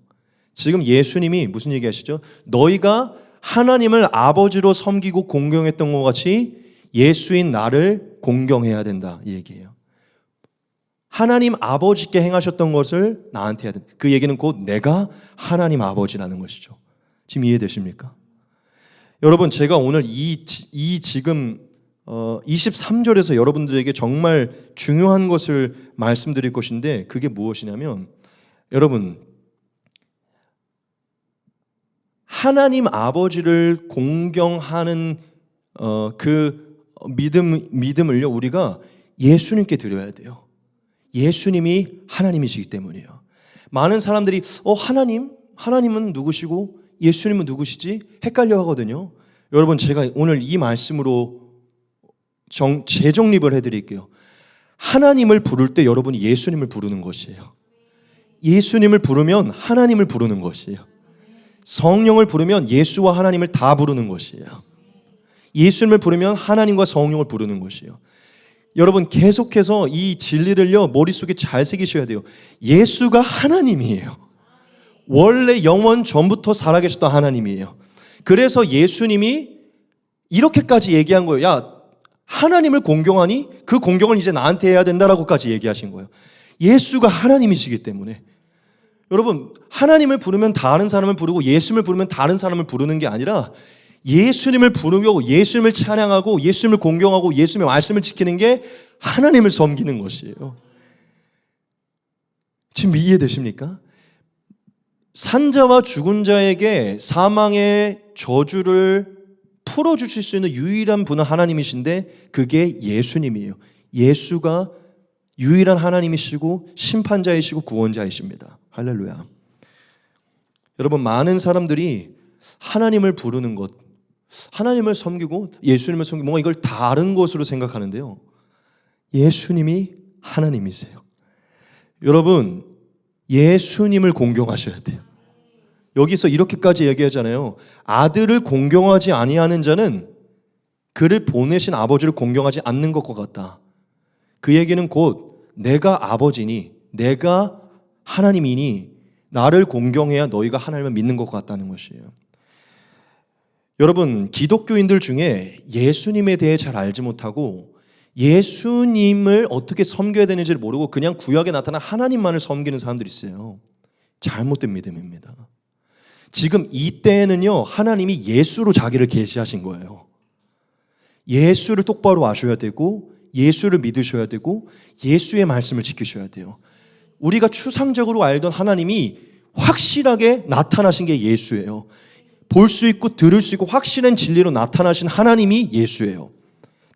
지금 예수님이 무슨 얘기 하시죠? 너희가 하나님을 아버지로 섬기고 공경했던 것 같이 예수인 나를 공경해야 된다, 이 얘기예요. 하나님 아버지께 행하셨던 것을 나한테 해야 된다. 그 얘기는 곧 내가 하나님 아버지라는 것이죠. 지금 이해되십니까? 여러분, 제가 오늘 지금 23절에서 여러분들에게 정말 중요한 것을 말씀드릴 것인데, 그게 무엇이냐면, 여러분, 하나님 아버지를 공경하는 그 믿음을요, 우리가 예수님께 드려야 돼요. 예수님이 하나님이시기 때문이에요. 많은 사람들이 하나님은 누구시고 예수님은 누구시지? 헷갈려 하거든요. 여러분, 제가 오늘 이 말씀으로 재정립을 해드릴게요. 하나님을 부를 때 여러분이 예수님을 부르는 것이에요. 예수님을 부르면 하나님을 부르는 것이에요. 성령을 부르면 예수와 하나님을 다 부르는 것이에요. 예수님을 부르면 하나님과 성령을 부르는 것이에요. 여러분, 계속해서 이 진리를요, 머릿속에 잘 새기셔야 돼요. 예수가 하나님이에요. 원래 영원 전부터 살아계셨던 하나님이에요. 그래서 예수님이 이렇게까지 얘기한 거예요. 야, 하나님을 공경하니 그 공경을 이제 나한테 해야 된다라고까지 얘기하신 거예요. 예수가 하나님이시기 때문에. 여러분, 하나님을 부르면 다른 사람을 부르고 예수님을 부르면 다른 사람을 부르는 게 아니라 예수님을 부르고 예수님을 찬양하고 예수님을 공경하고 예수님의 말씀을 지키는 게 하나님을 섬기는 것이에요. 지금 이해되십니까? 산자와 죽은 자에게 사망의 저주를 풀어주실 수 있는 유일한 분은 하나님이신데 그게 예수님이에요. 예수가 유일한 하나님이시고 심판자이시고 구원자이십니다. 할렐루야. 여러분, 많은 사람들이 하나님을 부르는 것, 하나님을 섬기고 예수님을 섬기고 뭔가 이걸 다른 것으로 생각하는데요. 예수님이 하나님이세요. 여러분, 예수님을 공경하셔야 돼요. 여기서 이렇게까지 얘기하잖아요. 아들을 공경하지 아니하는 자는 그를 보내신 아버지를 공경하지 않는 것과 같다. 그 얘기는 곧 내가 아버지니 내가 하나님이니 나를 공경해야 너희가 하나님을 믿는 것 같다는 것이에요. 여러분, 기독교인들 중에 예수님에 대해 잘 알지 못하고 예수님을 어떻게 섬겨야 되는지를 모르고 그냥 구약에 나타난 하나님만을 섬기는 사람들이 있어요. 잘못된 믿음입니다. 지금 이때에는요, 하나님이 예수로 자기를 계시하신 거예요. 예수를 똑바로 아셔야 되고, 예수를 믿으셔야 되고, 예수의 말씀을 지키셔야 돼요. 우리가 추상적으로 알던 하나님이 확실하게 나타나신 게 예수예요. 볼 수 있고 들을 수 있고 확실한 진리로 나타나신 하나님이 예수예요.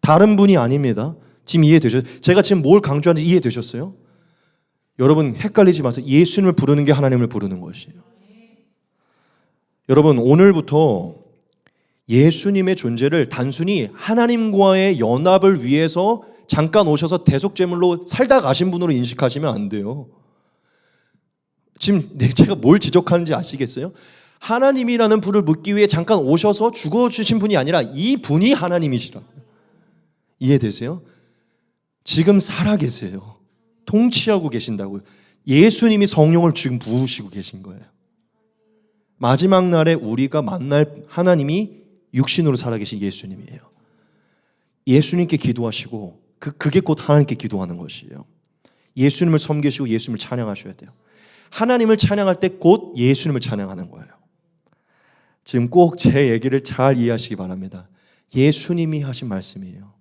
다른 분이 아닙니다. 지금 이해되셨어요? 제가 지금 뭘 강조하는지 이해되셨어요? 여러분 헷갈리지 마세요. 예수님을 부르는 게 하나님을 부르는 것이에요. 여러분 오늘부터 예수님의 존재를 단순히 하나님과의 연합을 위해서 잠깐 오셔서 대속제물로 살다 가신 분으로 인식하시면 안 돼요. 지금 제가 뭘 지적하는지 아시겠어요? 하나님이라는 분을 묻기 위해 잠깐 오셔서 죽어주신 분이 아니라 이 분이 하나님이시라고요. 이해되세요? 지금 살아계세요. 통치하고 계신다고요. 예수님이 성령을 지금 부으시고 계신 거예요. 마지막 날에 우리가 만날 하나님이 육신으로 살아계신 예수님이에요. 예수님께 기도하시고 그게 곧 하나님께 기도하는 것이에요. 예수님을 섬기시고 예수님을 찬양하셔야 돼요. 하나님을 찬양할 때 곧 예수님을 찬양하는 거예요. 지금 꼭 제 얘기를 잘 이해하시기 바랍니다. 예수님이 하신 말씀이에요.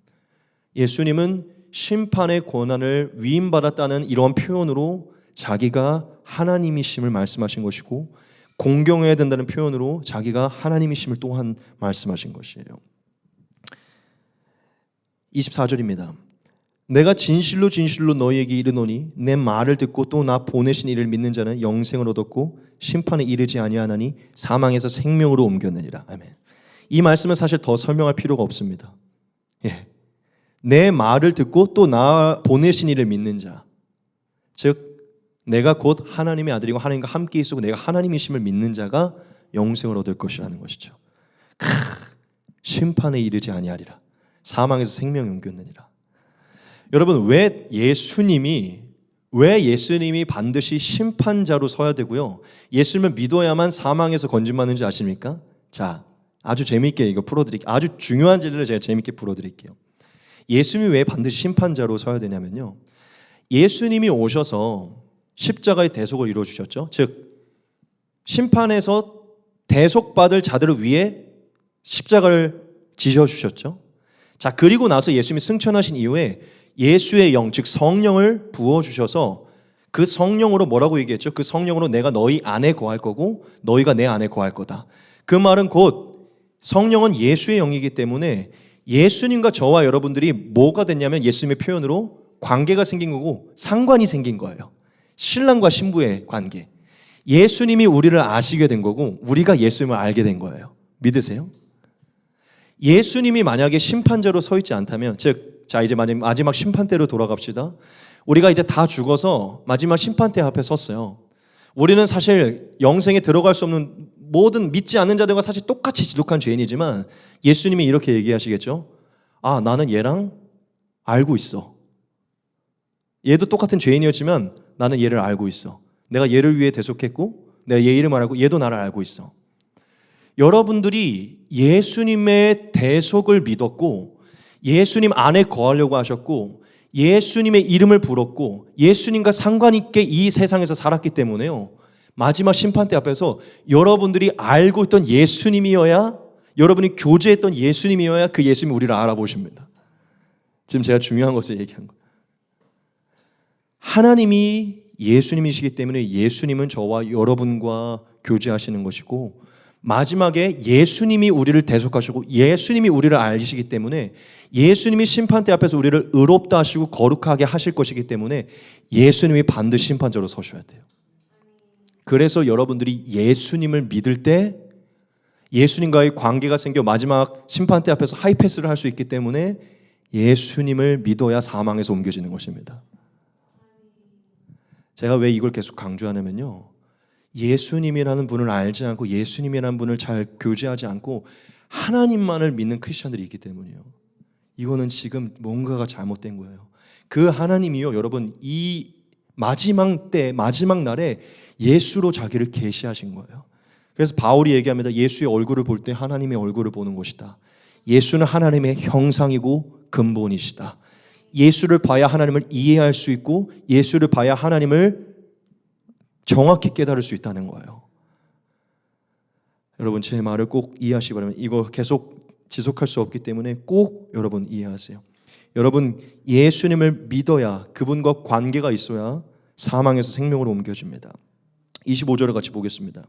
예수님은 심판의 권한을 위임받았다는 이러한 표현으로 자기가 하나님이심을 말씀하신 것이고, 공경해야 된다는 표현으로 자기가 하나님이심을 또한 말씀하신 것이에요. 24절입니다. 내가 진실로 진실로 너희에게 이르노니 내 말을 듣고 또 나 보내신 이를 믿는 자는 영생을 얻었고 심판에 이르지 아니하나니 사망에서 생명으로 옮겼느니라. 아멘. 이 말씀은 사실 더 설명할 필요가 없습니다. 예. 내 말을 듣고 또 나 보내신 이를 믿는 자, 즉 내가 곧 하나님의 아들이고 하나님과 함께 있고 내가 하나님이심을 믿는 자가 영생을 얻을 것이라는 것이죠. 심판에 이르지 아니하리라. 사망에서 생명이 옮겼느니라. 여러분 왜 예수님이 반드시 심판자로 서야 되고요, 예수님을 믿어야만 사망에서 건진받는지 아십니까? 자, 아주 재미있게 이거 풀어드릴게요. 아주 중요한 진리를 제가 재미있게 풀어드릴게요. 예수님이 왜 반드시 심판자로 서야 되냐면요, 예수님이 오셔서 십자가의 대속을 이루어주셨죠. 즉 심판에서 대속받을 자들을 위해 십자가를 지셔주셨죠. 자, 그리고 나서 예수님이 승천하신 이후에 예수의 영, 즉 성령을 부어주셔서 그 성령으로 뭐라고 얘기했죠? 그 성령으로 내가 너희 안에 거할 거고 너희가 내 안에 거할 거다. 그 말은 곧 성령은 예수의 영이기 때문에 예수님과 저와 여러분들이 뭐가 됐냐면 예수님의 표현으로 관계가 생긴 거고 상관이 생긴 거예요. 신랑과 신부의 관계. 예수님이 우리를 아시게 된 거고 우리가 예수님을 알게 된 거예요. 믿으세요? 예수님이 만약에 심판자로 서 있지 않다면, 즉 자 이제 마지막 심판대로 돌아갑시다. 우리가 이제 다 죽어서 마지막 심판대 앞에 섰어요. 우리는 사실 영생에 들어갈 수 없는 모든 믿지 않는 자들과 사실 똑같이 지독한 죄인이지만 예수님이 이렇게 얘기하시겠죠. 아, 나는 얘랑 알고 있어. 얘도 똑같은 죄인이었지만 나는 얘를 알고 있어. 내가 얘를 위해 대속했고 내가 얘 이름을 알고 얘도 나를 알고 있어. 여러분들이 예수님의 대속을 믿었고 예수님 안에 거하려고 하셨고 예수님의 이름을 불었고 예수님과 상관 있게 이 세상에서 살았기 때문에요, 마지막 심판대 앞에서 여러분들이 알고 있던 예수님이어야, 여러분이 교제했던 예수님이어야 그 예수님이 우리를 알아보십니다. 지금 제가 중요한 것을 얘기한 거예요. 하나님이 예수님이시기 때문에 예수님은 저와 여러분과 교제하시는 것이고, 마지막에 예수님이 우리를 대속하시고 예수님이 우리를 알리시기 때문에 예수님이 심판대 앞에서 우리를 의롭다 하시고 거룩하게 하실 것이기 때문에 예수님이 반드시 심판자로 서셔야 돼요. 그래서 여러분들이 예수님을 믿을 때 예수님과의 관계가 생겨 마지막 심판대 앞에서 하이패스를 할 수 있기 때문에 예수님을 믿어야 사망에서 옮겨지는 것입니다. 제가 왜 이걸 계속 강조하냐면요, 예수님이라는 분을 알지 않고 예수님이라는 분을 잘 교제하지 않고 하나님만을 믿는 크리스천들이 있기 때문이에요. 이거는 지금 뭔가가 잘못된 거예요. 그 하나님이요, 여러분 이 마지막 때 마지막 날에 예수로 자기를 계시하신 거예요. 그래서 바울이 얘기합니다. 예수의 얼굴을 볼 때 하나님의 얼굴을 보는 것이다. 예수는 하나님의 형상이고 근본이시다. 예수를 봐야 하나님을 이해할 수 있고 예수를 봐야 하나님을 정확히 깨달을 수 있다는 거예요. 여러분 제 말을 꼭 이해하시기 바랍니다. 이거 계속 지속할 수 없기 때문에 꼭 여러분 이해하세요. 여러분 예수님을 믿어야 그분과 관계가 있어야 사망에서 생명으로 옮겨집니다. 25절을 같이 보겠습니다.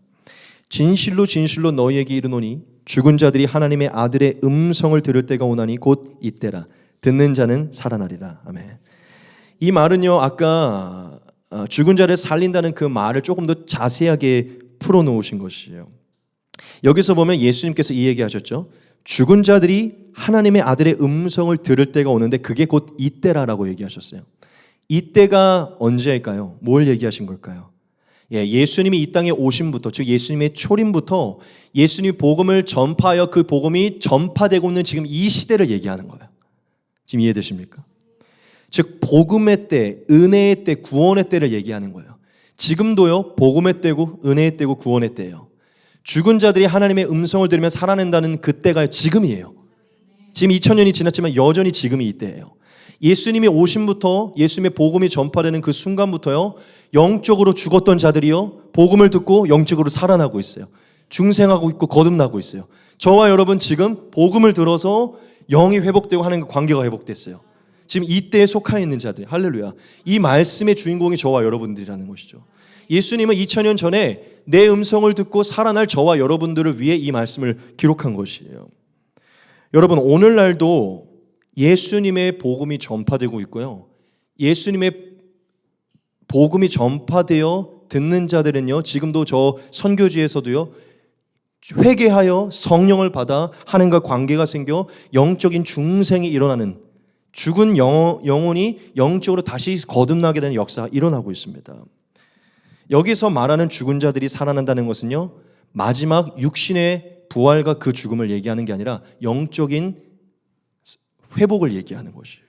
진실로 진실로 너희에게 이르노니 죽은 자들이 하나님의 아들의 음성을 들을 때가 오나니 곧 이때라. 듣는 자는 살아나리라. 아멘. 이 말은요 아까 죽은 자를 살린다는 그 말을 조금 더 자세하게 풀어놓으신 것이에요. 여기서 보면 예수님께서 이 얘기하셨죠. 죽은 자들이 하나님의 아들의 음성을 들을 때가 오는데 그게 곧 이때라라고 얘기하셨어요. 이때가 언제일까요? 뭘 얘기하신 걸까요? 예수님이 이 땅에 오심부터, 즉 예수님의 초림부터 예수님이 복음을 전파하여 그 복음이 전파되고 있는 지금 이 시대를 얘기하는 거예요. 지금 이해되십니까? 즉 복음의 때, 은혜의 때, 구원의 때를 얘기하는 거예요. 지금도요 복음의 때고 은혜의 때고 구원의 때예요. 죽은 자들이 하나님의 음성을 들으면 살아낸다는 그때가 지금이에요. 지금 2000년이 지났지만 여전히 지금이 이때예요. 예수님이 오심부터 예수님의 복음이 전파되는 그 순간부터요 영적으로 죽었던 자들이요 복음을 듣고 영적으로 살아나고 있어요. 중생하고 있고 거듭나고 있어요. 저와 여러분 지금 복음을 들어서 영이 회복되고 하나님과 관계가 회복됐어요. 지금 이때에 속하 있는 자들, 할렐루야. 이 말씀의 주인공이 저와 여러분들이라는 것이죠. 예수님은 2000년 전에 내 음성을 듣고 살아날 저와 여러분들을 위해 이 말씀을 기록한 것이에요. 여러분 오늘날도 예수님의 복음이 전파되고 있고요. 예수님의 복음이 전파되어 듣는 자들은요. 지금도 저 선교지에서도요. 회개하여 성령을 받아 하나님과 관계가 생겨 영적인 중생이 일어나는 죽은 영혼이 영적으로 다시 거듭나게 되는 역사가 일어나고 있습니다. 여기서 말하는 죽은 자들이 살아난다는 것은요. 마지막 육신의 부활과 그 죽음을 얘기하는 게 아니라 영적인 회복을 얘기하는 것이에요.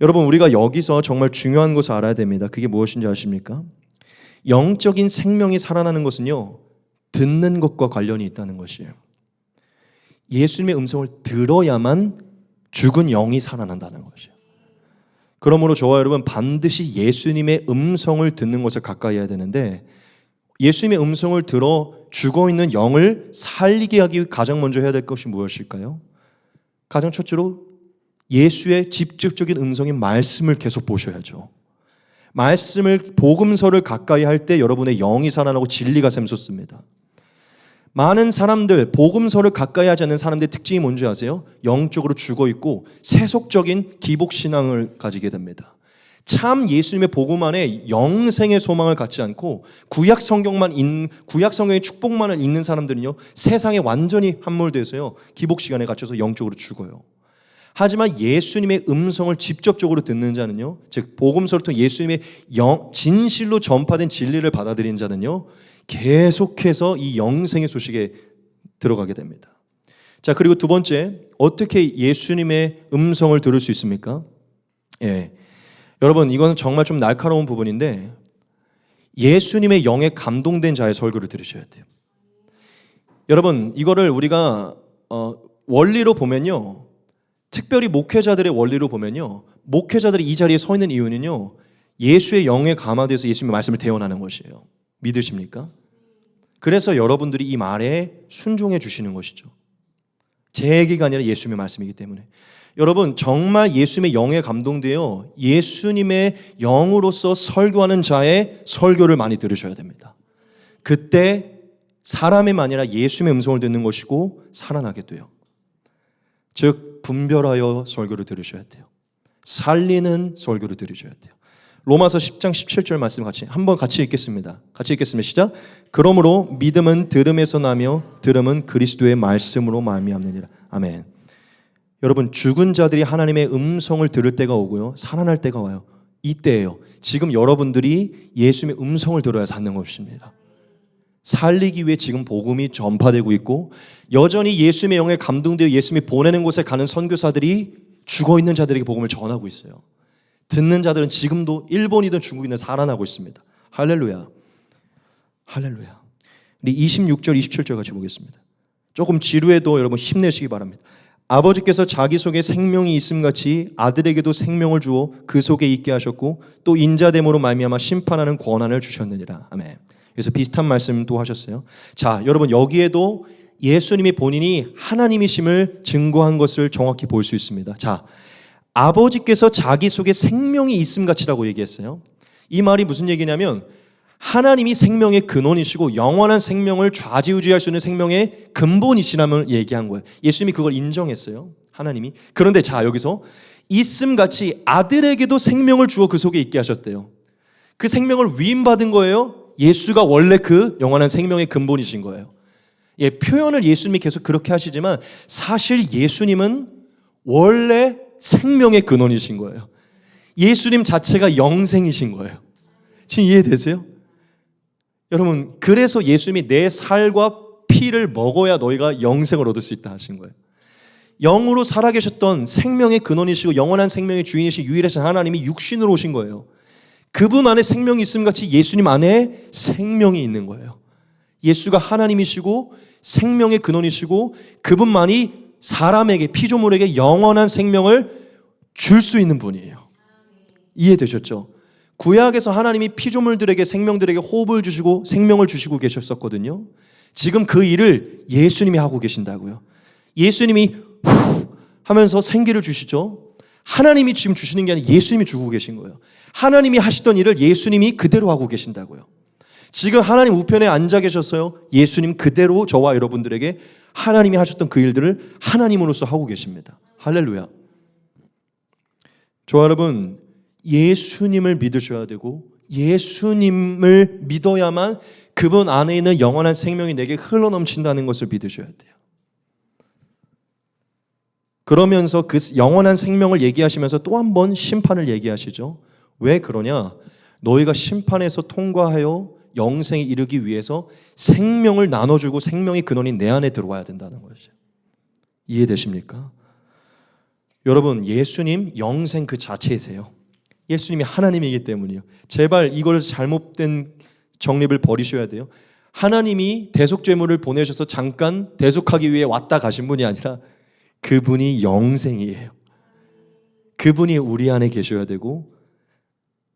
여러분 우리가 여기서 정말 중요한 것을 알아야 됩니다. 그게 무엇인지 아십니까? 영적인 생명이 살아나는 것은요. 듣는 것과 관련이 있다는 것이에요. 예수님의 음성을 들어야만 죽은 영이 살아난다는 것이에요. 그러므로 저와 여러분 반드시 예수님의 음성을 듣는 것을 가까이 해야 되는데 예수님의 음성을 들어 죽어있는 영을 살리게 하기 위해 가장 먼저 해야 될 것이 무엇일까요? 가장 첫째로 예수의 직접적인 음성인 말씀을 계속 보셔야죠. 말씀을 복음서를 가까이 할 때 여러분의 영이 살아나고 진리가 샘솟습니다. 많은 사람들 복음서를 가까이 하지 않는 사람들의 특징이 뭔지 아세요? 영적으로 죽어있고 세속적인 기복신앙을 가지게 됩니다. 참 예수님의 복음 안에 영생의 소망을 갖지 않고 구약 성경의 축복만을 읽는 사람들은요 세상에 완전히 함몰돼서요 기복 시간에 갇혀서 영적으로 죽어요. 하지만 예수님의 음성을 직접적으로 듣는 자는요, 즉 복음서를 통해 예수님의 진실로 전파된 진리를 받아들인 자는요 계속해서 이 영생의 소식에 들어가게 됩니다. 자, 그리고 두 번째, 어떻게 예수님의 음성을 들을 수 있습니까? 여러분 이건 정말 좀 날카로운 부분인데 예수님의 영에 감동된 자의 설교를 들으셔야 돼요. 여러분 이거를 우리가 원리로 보면요, 특별히 목회자들의 원리로 보면요, 목회자들이 이 자리에 서 있는 이유는요 예수의 영에 감화돼서 예수님의 말씀을 대언하는 것이에요. 믿으십니까? 그래서 여러분들이 이 말에 순종해 주시는 것이죠. 제 얘기가 아니라 예수님의 말씀이기 때문에. 여러분 정말 예수님의 영에 감동되어 예수님의 영으로서 설교하는 자의 설교를 많이 들으셔야 됩니다. 그때 사람의 아니라 예수님의 음성을 듣는 것이고 살아나게 돼요. 즉 분별하여 설교를 들으셔야 돼요. 살리는 설교를 들으셔야 돼요. 로마서 10장 17절 말씀 한번 같이 읽겠습니다. 같이 읽겠습니다. 시작. 그러므로 믿음은 들음에서 나며 들음은 그리스도의 말씀으로 말미암느니라. 아멘. 여러분 죽은 자들이 하나님의 음성을 들을 때가 오고요 살아날 때가 와요. 이때예요. 지금 여러분들이 예수님의 음성을 들어야 사는 것입니다. 살리기 위해 지금 복음이 전파되고 있고 여전히 예수님의 영에 감동되어 예수님이 보내는 곳에 가는 선교사들이 죽어있는 자들에게 복음을 전하고 있어요. 듣는 자들은 지금도 일본이든 중국이든 살아나고 있습니다. 할렐루야. 할렐루야. 우리 26절 27절 같이 보겠습니다. 조금 지루해도 여러분 힘내시기 바랍니다. 아버지께서 자기 속에 생명이 있음같이 아들에게도 생명을 주어 그 속에 있게 하셨고 또 인자됨으로 말미암아 심판하는 권한을 주셨느니라. 아멘. 그래서 비슷한 말씀도 하셨어요. 자, 여러분 여기에도 예수님이 본인이 하나님이심을 증거한 것을 정확히 볼 수 있습니다. 자, 아버지께서 자기 속에 생명이 있음같이라고 얘기했어요. 이 말이 무슨 얘기냐면 하나님이 생명의 근원이시고 영원한 생명을 좌지우지할 수 있는 생명의 근본이시라는 얘기한 거예요. 예수님이 그걸 인정했어요. 하나님이. 그런데 자, 여기서 있음같이 아들에게도 생명을 주어 그 속에 있게 하셨대요. 그 생명을 위임받은 거예요. 예수가 원래 그 영원한 생명의 근본이신 거예요. 예, 표현을 예수님이 계속 그렇게 하시지만 사실 예수님은 원래 생명의 근원이신 거예요. 예수님 자체가 영생이신 거예요. 지금 이해되세요? 여러분, 그래서 예수님이 내 살과 피를 먹어야 너희가 영생을 얻을 수 있다 하신 거예요. 영으로 살아계셨던 생명의 근원이시고 영원한 생명의 주인이신 유일하신 하나님이 육신으로 오신 거예요. 그분 안에 생명이 있음 같이 예수님 안에 생명이 있는 거예요. 예수가 하나님이시고 생명의 근원이시고 그분만이 사람에게, 피조물에게 영원한 생명을 줄 수 있는 분이에요. 이해되셨죠? 구약에서 하나님이 피조물들에게 생명들에게 호흡을 주시고 생명을 주시고 계셨었거든요. 지금 그 일을 예수님이 하고 계신다고요. 예수님이 후 하면서 생기를 주시죠. 하나님이 지금 주시는 게 아니라 예수님이 주고 계신 거예요. 하나님이 하시던 일을 예수님이 그대로 하고 계신다고요. 지금 하나님 우편에 앉아 계셨어요. 예수님 그대로 저와 여러분들에게 하나님이 하셨던 그 일들을 하나님으로서 하고 계십니다. 할렐루야. 저와 여러분, 예수님을 믿으셔야 되고 예수님을 믿어야만 그분 안에 있는 영원한 생명이 내게 흘러넘친다는 것을 믿으셔야 돼요. 그러면서 그 영원한 생명을 얘기하시면서 또 한 번 심판을 얘기하시죠. 왜 그러냐? 너희가 심판에서 통과하여 영생에 이르기 위해서 생명을 나눠주고 생명의 근원인 내 안에 들어와야 된다는 거죠. 이해되십니까? 여러분, 예수님 영생 그 자체이세요. 예수님이 하나님이기 때문이요. 제발 이걸 잘못된 정립을 버리셔야 돼요. 하나님이 대속죄물을 보내셔서 잠깐 대속하기 위해 왔다 가신 분이 아니라 그분이 영생이에요. 그분이 우리 안에 계셔야 되고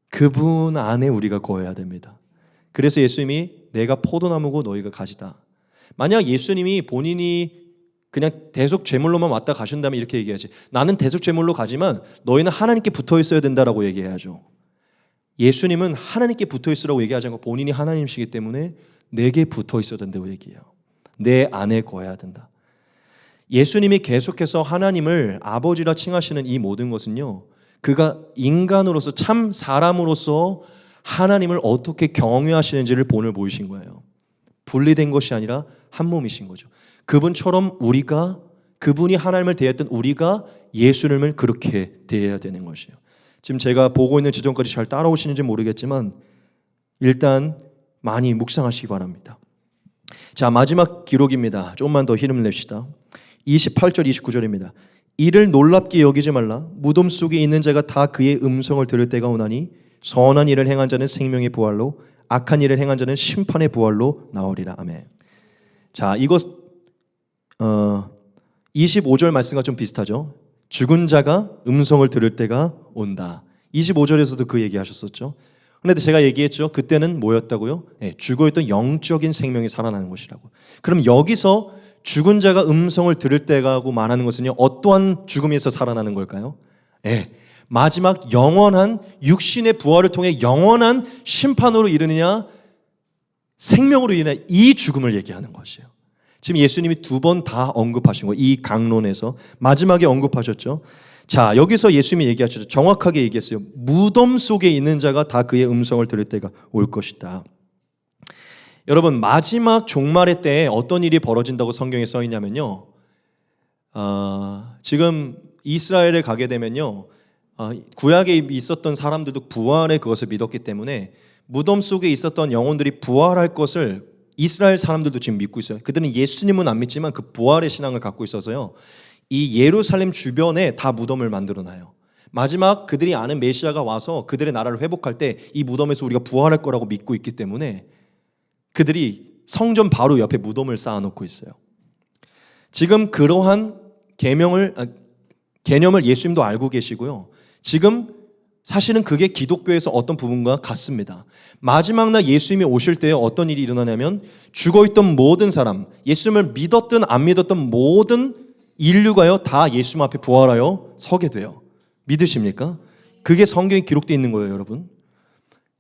그분 안에 우리가 거해야 됩니다. 그래서 예수님이 내가 포도나무고 너희가 가지다. 만약 예수님이 본인이 그냥 대속죄물로만 왔다 가신다면 이렇게 얘기하지. 나는 대속죄물로 가지만 너희는 하나님께 붙어 있어야 된다라고 얘기해야죠. 예수님은 하나님께 붙어 있으라고 얘기하지 않고 본인이 하나님이시기 때문에 내게 붙어 있어야 된다고 얘기해요. 내 안에 거해야 된다. 예수님이 계속해서 하나님을 아버지라 칭하시는 이 모든 것은요, 그가 인간으로서 참 사람으로서 하나님을 어떻게 경외하시는지를 본을 보이신 거예요. 분리된 것이 아니라 한 몸이신 거죠. 그분처럼 우리가, 그분이 하나님을 대했던 우리가 예수님을 그렇게 대해야 되는 것이에요. 지금 제가 보고 있는 지점까지 잘 따라오시는지 모르겠지만 일단 많이 묵상하시기 바랍니다. 자, 마지막 기록입니다. 조금만 더 힘을 냅시다. 28절 29절입니다. 이를 놀랍게 여기지 말라. 무덤 속에 있는 자가 다 그의 음성을 들을 때가 오나니 선한 일을 행한 자는 생명의 부활로 악한 일을 행한 자는 심판의 부활로 나오리라. 아멘. 자, 이것 25절 말씀과 좀 비슷하죠. 죽은 자가 음성을 들을 때가 온다. 25절에서도 그 얘기하셨었죠. 그런데 제가 얘기했죠. 그때는 뭐였다고요? 네, 죽어있던 영적인 생명이 살아나는 것이라고. 그럼 여기서 죽은 자가 음성을 들을 때가고 말하는 것은요, 어떠한 죽음에서 살아나는 걸까요? 네, 마지막 영원한 육신의 부활을 통해 영원한 심판으로 이르느냐 생명으로 이르느냐 이 죽음을 얘기하는 것이에요. 지금 예수님이 두 번 다 언급하신 거예요. 이 강론에서 마지막에 언급하셨죠. 자, 여기서 예수님이 얘기하셨죠. 정확하게 얘기했어요. 무덤 속에 있는 자가 다 그의 음성을 들을 때가 올 것이다. 여러분, 마지막 종말의 때에 어떤 일이 벌어진다고 성경에 써 있냐면요, 지금 이스라엘에 가게 되면요, 구약에 있었던 사람들도 부활의 그것을 믿었기 때문에 무덤 속에 있었던 영혼들이 부활할 것을 이스라엘 사람들도 지금 믿고 있어요. 그들은 예수님은 안 믿지만 그 부활의 신앙을 갖고 있어서요, 이 예루살렘 주변에 다 무덤을 만들어놔요. 마지막 그들이 아는 메시아가 와서 그들의 나라를 회복할 때 이 무덤에서 우리가 부활할 거라고 믿고 있기 때문에 그들이 성전 바로 옆에 무덤을 쌓아놓고 있어요. 지금 그러한 개념을 예수님도 알고 계시고요. 지금 사실은 그게 기독교에서 어떤 부분과 같습니다. 마지막 날 예수님이 오실 때 어떤 일이 일어나냐면 죽어있던 모든 사람, 예수님을 믿었든 안 믿었든 모든 인류가요 다 예수님 앞에 부활하여 서게 돼요. 믿으십니까? 그게 성경에 기록되어 있는 거예요, 여러분.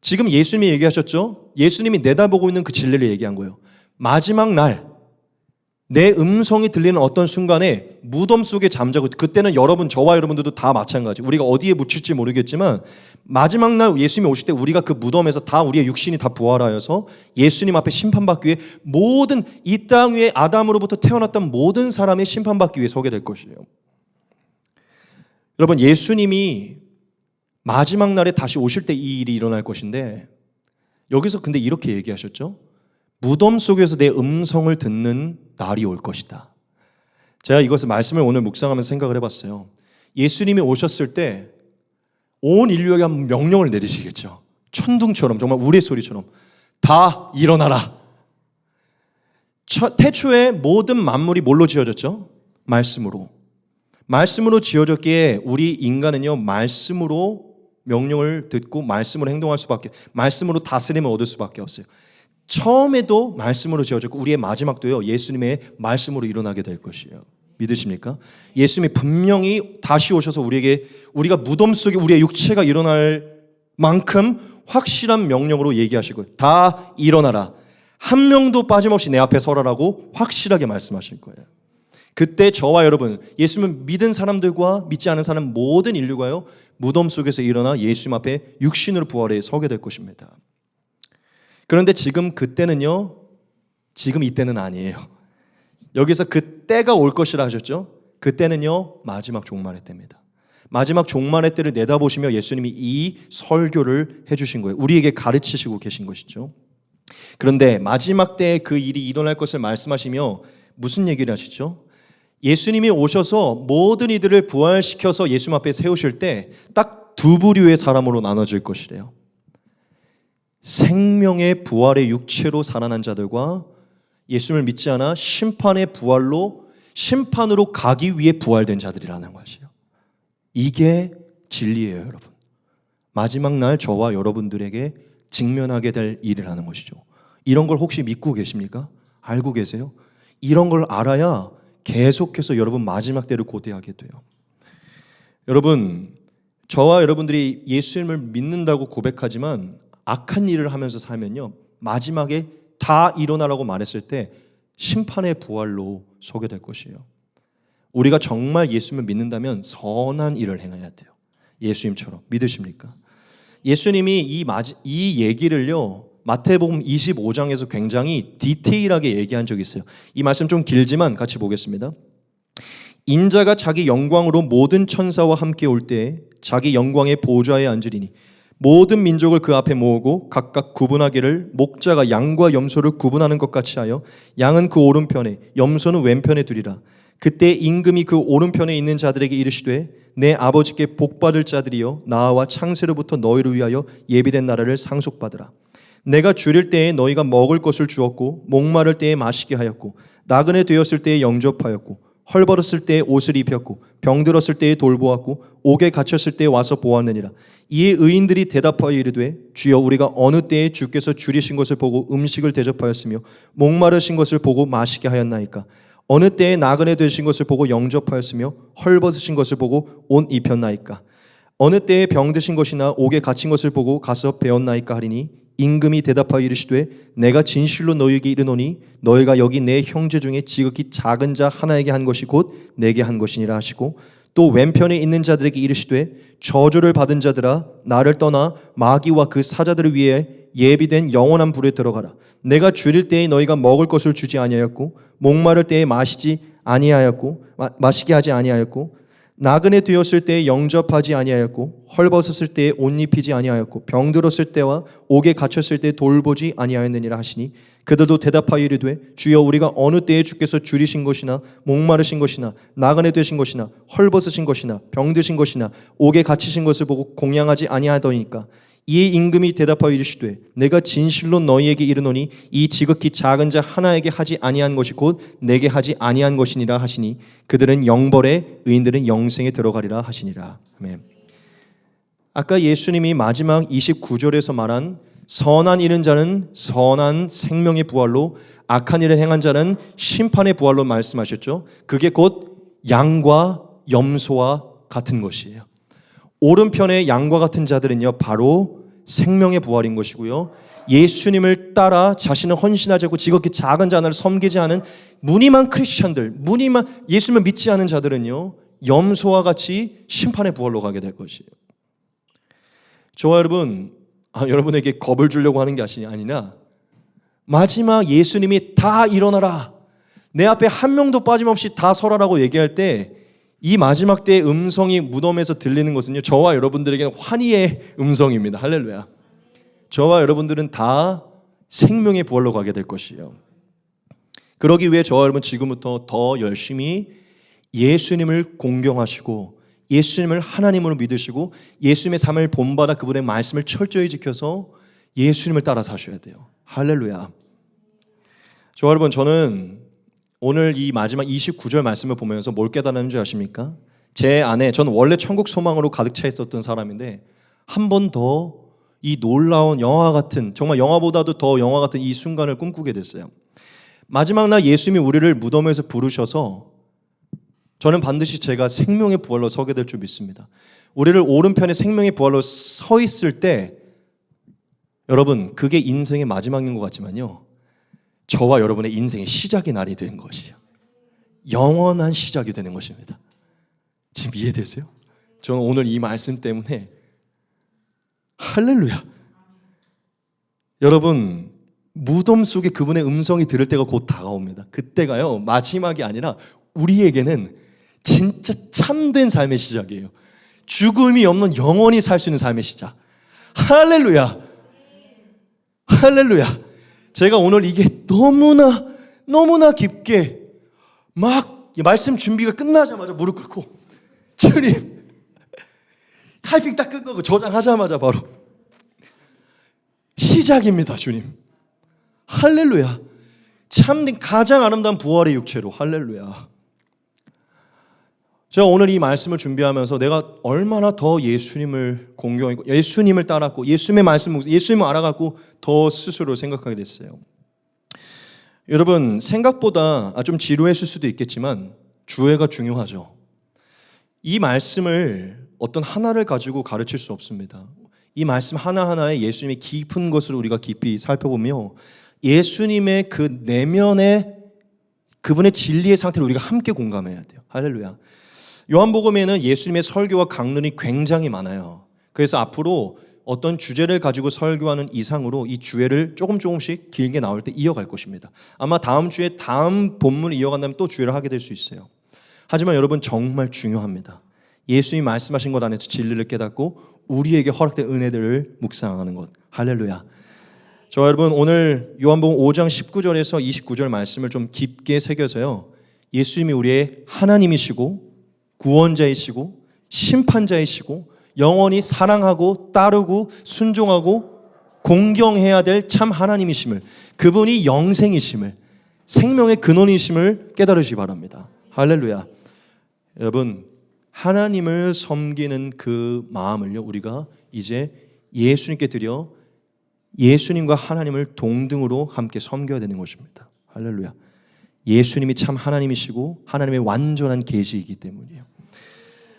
지금 예수님이 얘기하셨죠? 예수님이 내다보고 있는 그 진리를 얘기한 거예요. 마지막 날 내 음성이 들리는 어떤 순간에 무덤 속에 잠자고, 그때는 저와 여러분들도 다 마찬가지. 우리가 어디에 묻힐지 모르겠지만 마지막 날 예수님이 오실 때 우리가 그 무덤에서 다 우리의 육신이 다 부활하여서 예수님 앞에 심판받기 위해 모든 이 땅 위에 아담으로부터 태어났던 모든 사람이 심판받기 위해 서게 될 것이에요. 여러분, 예수님이 마지막 날에 다시 오실 때 이 일이 일어날 것인데, 여기서 근데 이렇게 얘기하셨죠? 무덤 속에서 내 음성을 듣는 날이 올 것이다. 제가 이것을 말씀을 오늘 묵상하면서 생각을 해봤어요. 예수님이 오셨을 때 온 인류에게 한 명령을 내리시겠죠. 천둥처럼, 정말 우레소리처럼 다 일어나라. 태초에 모든 만물이 뭘로 지어졌죠? 말씀으로. 말씀으로 지어졌기에 우리 인간은요, 말씀으로 명령을 듣고 말씀으로 행동할 수밖에, 말씀으로 다스림을 얻을 수밖에 없어요. 처음에도 말씀으로 지어졌고 우리의 마지막도요, 예수님의 말씀으로 일어나게 될 것이에요. 믿으십니까? 예수님이 분명히 다시 오셔서 우리가 무덤 속에 우리의 육체가 일어날 만큼 확실한 명령으로 얘기하시고, 다 일어나라. 한 명도 빠짐없이 내 앞에 서라라고 확실하게 말씀하실 거예요. 그때 저와 여러분, 예수님을 믿은 사람들과 믿지 않은 사람 모든 인류가요, 무덤 속에서 일어나 예수님 앞에 육신으로 부활해 서게 될 것입니다. 그런데 지금 그때는요, 지금 이때는 아니에요. 여기서 그때가 올 것이라 하셨죠? 그때는요, 마지막 종말의 때입니다. 마지막 종말의 때를 내다보시며 예수님이 이 설교를 해주신 거예요. 우리에게 가르치시고 계신 것이죠. 그런데 마지막 때에 그 일이 일어날 것을 말씀하시며 무슨 얘기를 하시죠? 예수님이 오셔서 모든 이들을 부활시켜서 예수님 앞에 세우실 때 딱 두 부류의 사람으로 나눠질 것이래요. 생명의 부활의 육체로 살아난 자들과 예수님을 믿지 않아 심판의 부활로 심판으로 가기 위해 부활된 자들이라는 것이에요. 이게 진리예요, 여러분. 마지막 날 저와 여러분들에게 직면하게 될 일이라는 것이죠. 이런 걸 혹시 믿고 계십니까? 알고 계세요? 이런 걸 알아야 계속해서 여러분 마지막 때를 고대하게 돼요. 여러분, 저와 여러분들이 예수님을 믿는다고 고백하지만 악한 일을 하면서 살면요, 마지막에 다 일어나라고 말했을 때 심판의 부활로 서게 될 것이에요. 우리가 정말 예수님을 믿는다면 선한 일을 행해야 돼요. 예수님처럼. 믿으십니까? 예수님이 이 얘기를요, 마태복음 25장에서 굉장히 디테일하게 얘기한 적이 있어요. 이 말씀 좀 길지만 같이 보겠습니다. 인자가 자기 영광으로 모든 천사와 함께 올 때 자기 영광의 보좌에 앉으리니 모든 민족을 그 앞에 모으고 각각 구분하기를 목자가 양과 염소를 구분하는 것 같이 하여 양은 그 오른편에 염소는 왼편에 두리라. 그때 임금이 그 오른편에 있는 자들에게 이르시되 내 아버지께 복받을 자들이여 나와 창세로부터 너희를 위하여 예비된 나라를 상속받으라. 내가 줄일 때에 너희가 먹을 것을 주었고 목마를 때에 마시게 하였고 나그네 되었을 때에 영접하였고 헐벗었을 때에 옷을 입혔고 병들었을 때에 돌보았고 옥에 갇혔을 때에 와서 보았느니라. 이에 의인들이 대답하여 이르되 주여 우리가 어느 때에 주께서 줄이신 것을 보고 음식을 대접하였으며 목마르신 것을 보고 마시게 하였나이까. 어느 때에 나그네 되신 것을 보고 영접하였으며 헐벗으신 것을 보고 옷 입혔나이까. 어느 때에 병드신 것이나 옥에 갇힌 것을 보고 가서 배웠나이까 하리니 임금이 대답하여 이르시되 내가 진실로 너희에게 이르노니 너희가 여기 내 형제 중에 지극히 작은 자 하나에게 한 것이 곧 내게 한 것이니라 하시고 또 왼편에 있는 자들에게 이르시되 저주를 받은 자들아 나를 떠나 마귀와 그 사자들을 위해 예비된 영원한 불에 들어가라. 내가 줄일 때에 너희가 먹을 것을 주지 아니하였고 목마를 때에 마시게 하지 아니하였고 나그네 되었을 때에 영접하지 아니하였고 헐벗었을 때에 옷 입히지 아니하였고 병들었을 때와 옥에 갇혔을 때에 돌보지 아니하였느니라 하시니 그들도 대답하여 이르되 주여 우리가 어느 때에 주께서 줄이신 것이나 목마르신 것이나 나그네 되신 것이나 헐벗으신 것이나 병드신 것이나 옥에 갇히신 것을 보고 공양하지 아니하더니까. 이에 임금이 대답하여 이르시되 내가 진실로 너희에게 이르노니 이 지극히 작은 자 하나에게 하지 아니한 것이 곧 내게 하지 아니한 것이니라 하시니 그들은 영벌에 의인들은 영생에 들어가리라 하시니라. 아멘. 아까 예수님이 마지막 29절에서 말한 선한 일은 자는 선한 생명의 부활로 악한 일을 행한 자는 심판의 부활로 말씀하셨죠. 그게 곧 양과 염소와 같은 것이에요. 오른편의 양과 같은 자들은요 바로 생명의 부활인 것이고요, 예수님을 따라 자신을 헌신하지 않고 지극히 작은 자 하나를 섬기지 않은 무늬만 크리스천들, 무늬만 예수님을 믿지 않은 자들은요 염소와 같이 심판의 부활로 가게 될 것이에요. 저와 여러분, 여러분에게 겁을 주려고 하는 게 아니라 마지막 예수님이 다 일어나라, 내 앞에 한 명도 빠짐없이 다 서라라고 얘기할 때 이 마지막 때의 음성이 무덤에서 들리는 것은요 저와 여러분들에게는 환희의 음성입니다. 할렐루야. 저와 여러분들은 다 생명의 부활로 가게 될 것이에요. 그러기 위해 저와 여러분 지금부터 더 열심히 예수님을 공경하시고 예수님을 하나님으로 믿으시고 예수님의 삶을 본받아 그분의 말씀을 철저히 지켜서 예수님을 따라 사셔야 돼요. 할렐루야. 저와 여러분, 저는 오늘 이 마지막 29절 말씀을 보면서 뭘 깨달았는 줄 아십니까? 제 안에, 저는 원래 천국 소망으로 가득 차 있었던 사람인데 한 번 더 이 놀라운 영화 같은, 정말 영화보다도 더 영화 같은 이 순간을 꿈꾸게 됐어요. 마지막 날 예수님이 우리를 무덤에서 부르셔서 저는 반드시 제가 생명의 부활로 서게 될 줄 믿습니다. 우리를 오른편에 생명의 부활로 서 있을 때 여러분 그게 인생의 마지막인 것 같지만요 저와 여러분의 인생의 시작의 날이 되는 것이에요. 영원한 시작이 되는 것입니다. 지금 이해되세요? 저는 오늘 이 말씀 때문에 할렐루야. 여러분 무덤 속에 그분의 음성이 들을 때가 곧 다가옵니다. 그때가요 마지막이 아니라 우리에게는 진짜 참된 삶의 시작이에요. 죽음이 없는 영원히 살 수 있는 삶의 시작. 할렐루야. 할렐루야. 제가 오늘 이게 너무나 깊게 막 말씀 준비가 끝나자마자 무릎 꿇고 주님 타이핑 딱 끝나고 저장하자마자 바로 시작입니다. 주님. 할렐루야. 참된 가장 아름다운 부활의 육체로. 할렐루야. 제가 오늘 이 말씀을 준비하면서 내가 얼마나 더 예수님을 공경하고 예수님을 따랐고 예수님의 말씀을 예수님을 알아갖고 더 스스로 생각하게 됐어요. 여러분 생각보다 좀 지루했을 수도 있겠지만 주애가 중요하죠. 이 말씀을 어떤 하나를 가지고 가르칠 수 없습니다. 이 말씀 하나하나에 예수님의 깊은 것을 우리가 깊이 살펴보며 예수님의 그 내면의 그분의 진리의 상태를 우리가 함께 공감해야 돼요. 할렐루야. 요한복음에는 예수님의 설교와 강론이 굉장히 많아요. 그래서 앞으로 어떤 주제를 가지고 설교하는 이상으로 이 주제를 조금씩 길게 나올 때 이어갈 것입니다. 아마 다음 주에 다음 본문을 이어간다면 또 주제를 하게 될 수 있어요. 하지만 여러분 정말 중요합니다. 예수님이 말씀하신 것 안에서 진리를 깨닫고 우리에게 허락된 은혜들을 묵상하는 것. 할렐루야. 저 여러분 오늘 요한복음 5장 19절에서 29절 말씀을 좀 깊게 새겨서요. 예수님이 우리의 하나님이시고 구원자이시고 심판자이시고 영원히 사랑하고 따르고 순종하고 공경해야 될 참 하나님이심을, 그분이 영생이심을, 생명의 근원이심을 깨달으시기 바랍니다. 할렐루야. 여러분 하나님을 섬기는 그 마음을요 우리가 이제 예수님께 드려 예수님과 하나님을 동등으로 함께 섬겨야 되는 것입니다. 할렐루야. 예수님이 참 하나님이시고 하나님의 완전한 계시이기 때문이에요.